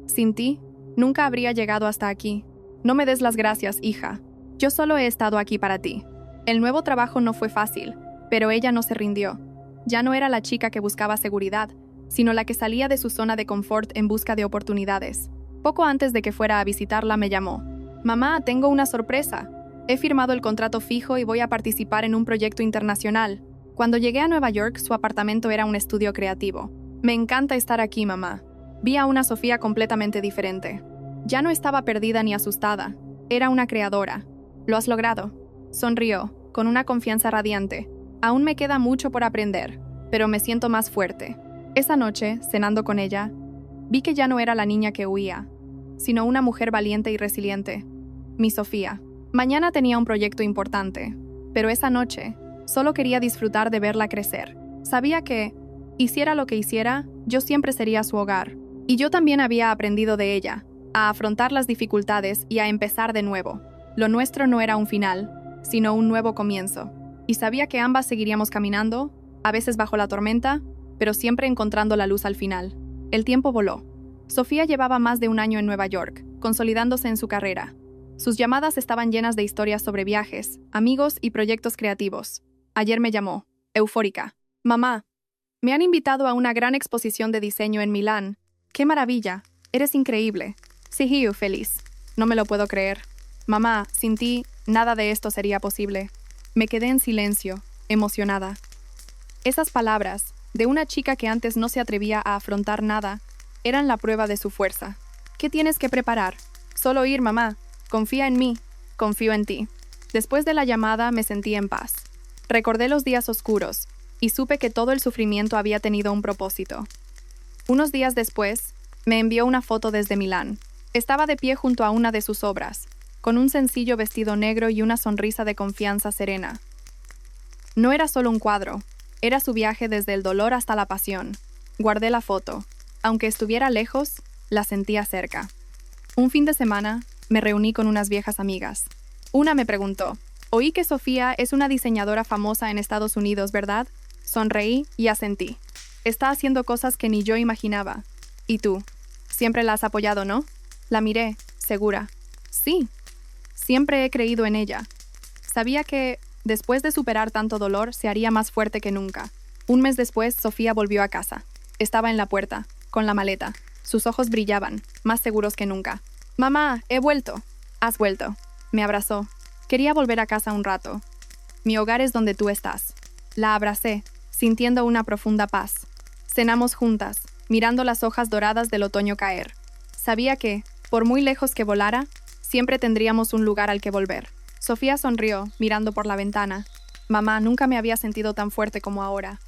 Sin ti, nunca habría llegado hasta aquí. No me des las gracias, hija. Yo solo he estado aquí para ti. El nuevo trabajo no fue fácil, pero ella no se rindió. Ya no era la chica que buscaba seguridad, sino la que salía de su zona de confort en busca de oportunidades. Poco antes de que fuera a visitarla me llamó. Mamá, tengo una sorpresa. He firmado el contrato fijo y voy a participar en un proyecto internacional. Cuando llegué a Nueva York, su apartamento era un estudio creativo. Me encanta estar aquí, mamá. Vi a una Sofía completamente diferente. Ya no estaba perdida ni asustada. Era una creadora. Lo has logrado. Sonrió, con una confianza radiante. Aún me queda mucho por aprender, pero me siento más fuerte. Esa noche, cenando con ella, vi que ya no era la niña que huía, sino una mujer valiente y resiliente. Mi Sofía. Mañana tenía un proyecto importante, pero esa noche solo quería disfrutar de verla crecer. Sabía que, hiciera lo que hiciera, yo siempre sería su hogar. Y yo también había aprendido de ella, a afrontar las dificultades y a empezar de nuevo. Lo nuestro no era un final, sino un nuevo comienzo. Y sabía que ambas seguiríamos caminando, a veces bajo la tormenta, pero siempre encontrando la luz al final. El tiempo voló. Sofía llevaba más de un año en Nueva York, consolidándose en su carrera. Sus llamadas estaban llenas de historias sobre viajes, amigos y proyectos creativos. Ayer me llamó, eufórica. Mamá, me han invitado a una gran exposición de diseño en Milán. ¡Qué maravilla! Eres increíble. Sí, feliz. No me lo puedo creer. Mamá, sin ti, nada de esto sería posible. Me quedé en silencio, emocionada. Esas palabras, de una chica que antes no se atrevía a afrontar nada, eran la prueba de su fuerza. ¿Qué tienes que preparar? Solo ir, mamá. Confía en mí. Confío en ti. Después de la llamada me sentí en paz. Recordé los días oscuros y supe que todo el sufrimiento había tenido un propósito. Unos días después, me envió una foto desde Milán. Estaba de pie junto a una de sus obras, con un sencillo vestido negro y una sonrisa de confianza serena. No era solo un cuadro, era su viaje desde el dolor hasta la pasión. Guardé la foto. Aunque estuviera lejos, la sentía cerca. Un fin de semana, me reuní con unas viejas amigas. Una me preguntó, «Oí que Sofía es una diseñadora famosa en Estados Unidos, ¿verdad?» Sonreí y asentí. Está haciendo cosas que ni yo imaginaba. ¿Y tú? Siempre la has apoyado, ¿no? La miré, segura. Sí. Siempre he creído en ella. Sabía que, después de superar tanto dolor, se haría más fuerte que nunca. Un mes después, Sofía volvió a casa. Estaba en la puerta, con la maleta. Sus ojos brillaban, más seguros que nunca. «Mamá, he vuelto». «Has vuelto». Me abrazó. Quería volver a casa un rato. «Mi hogar es donde tú estás». La abracé, sintiendo una profunda paz. Cenamos juntas, mirando las hojas doradas del otoño caer. Sabía que, por muy lejos que volara, siempre tendríamos un lugar al que volver. Sofía sonrió, mirando por la ventana. «Mamá, nunca me había sentido tan fuerte como ahora.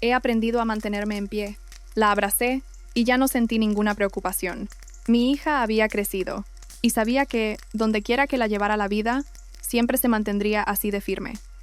He aprendido a mantenerme en pie». La abracé y ya no sentí ninguna preocupación. Mi hija había crecido, y sabía que, donde quiera que la llevara la vida, siempre se mantendría así de firme.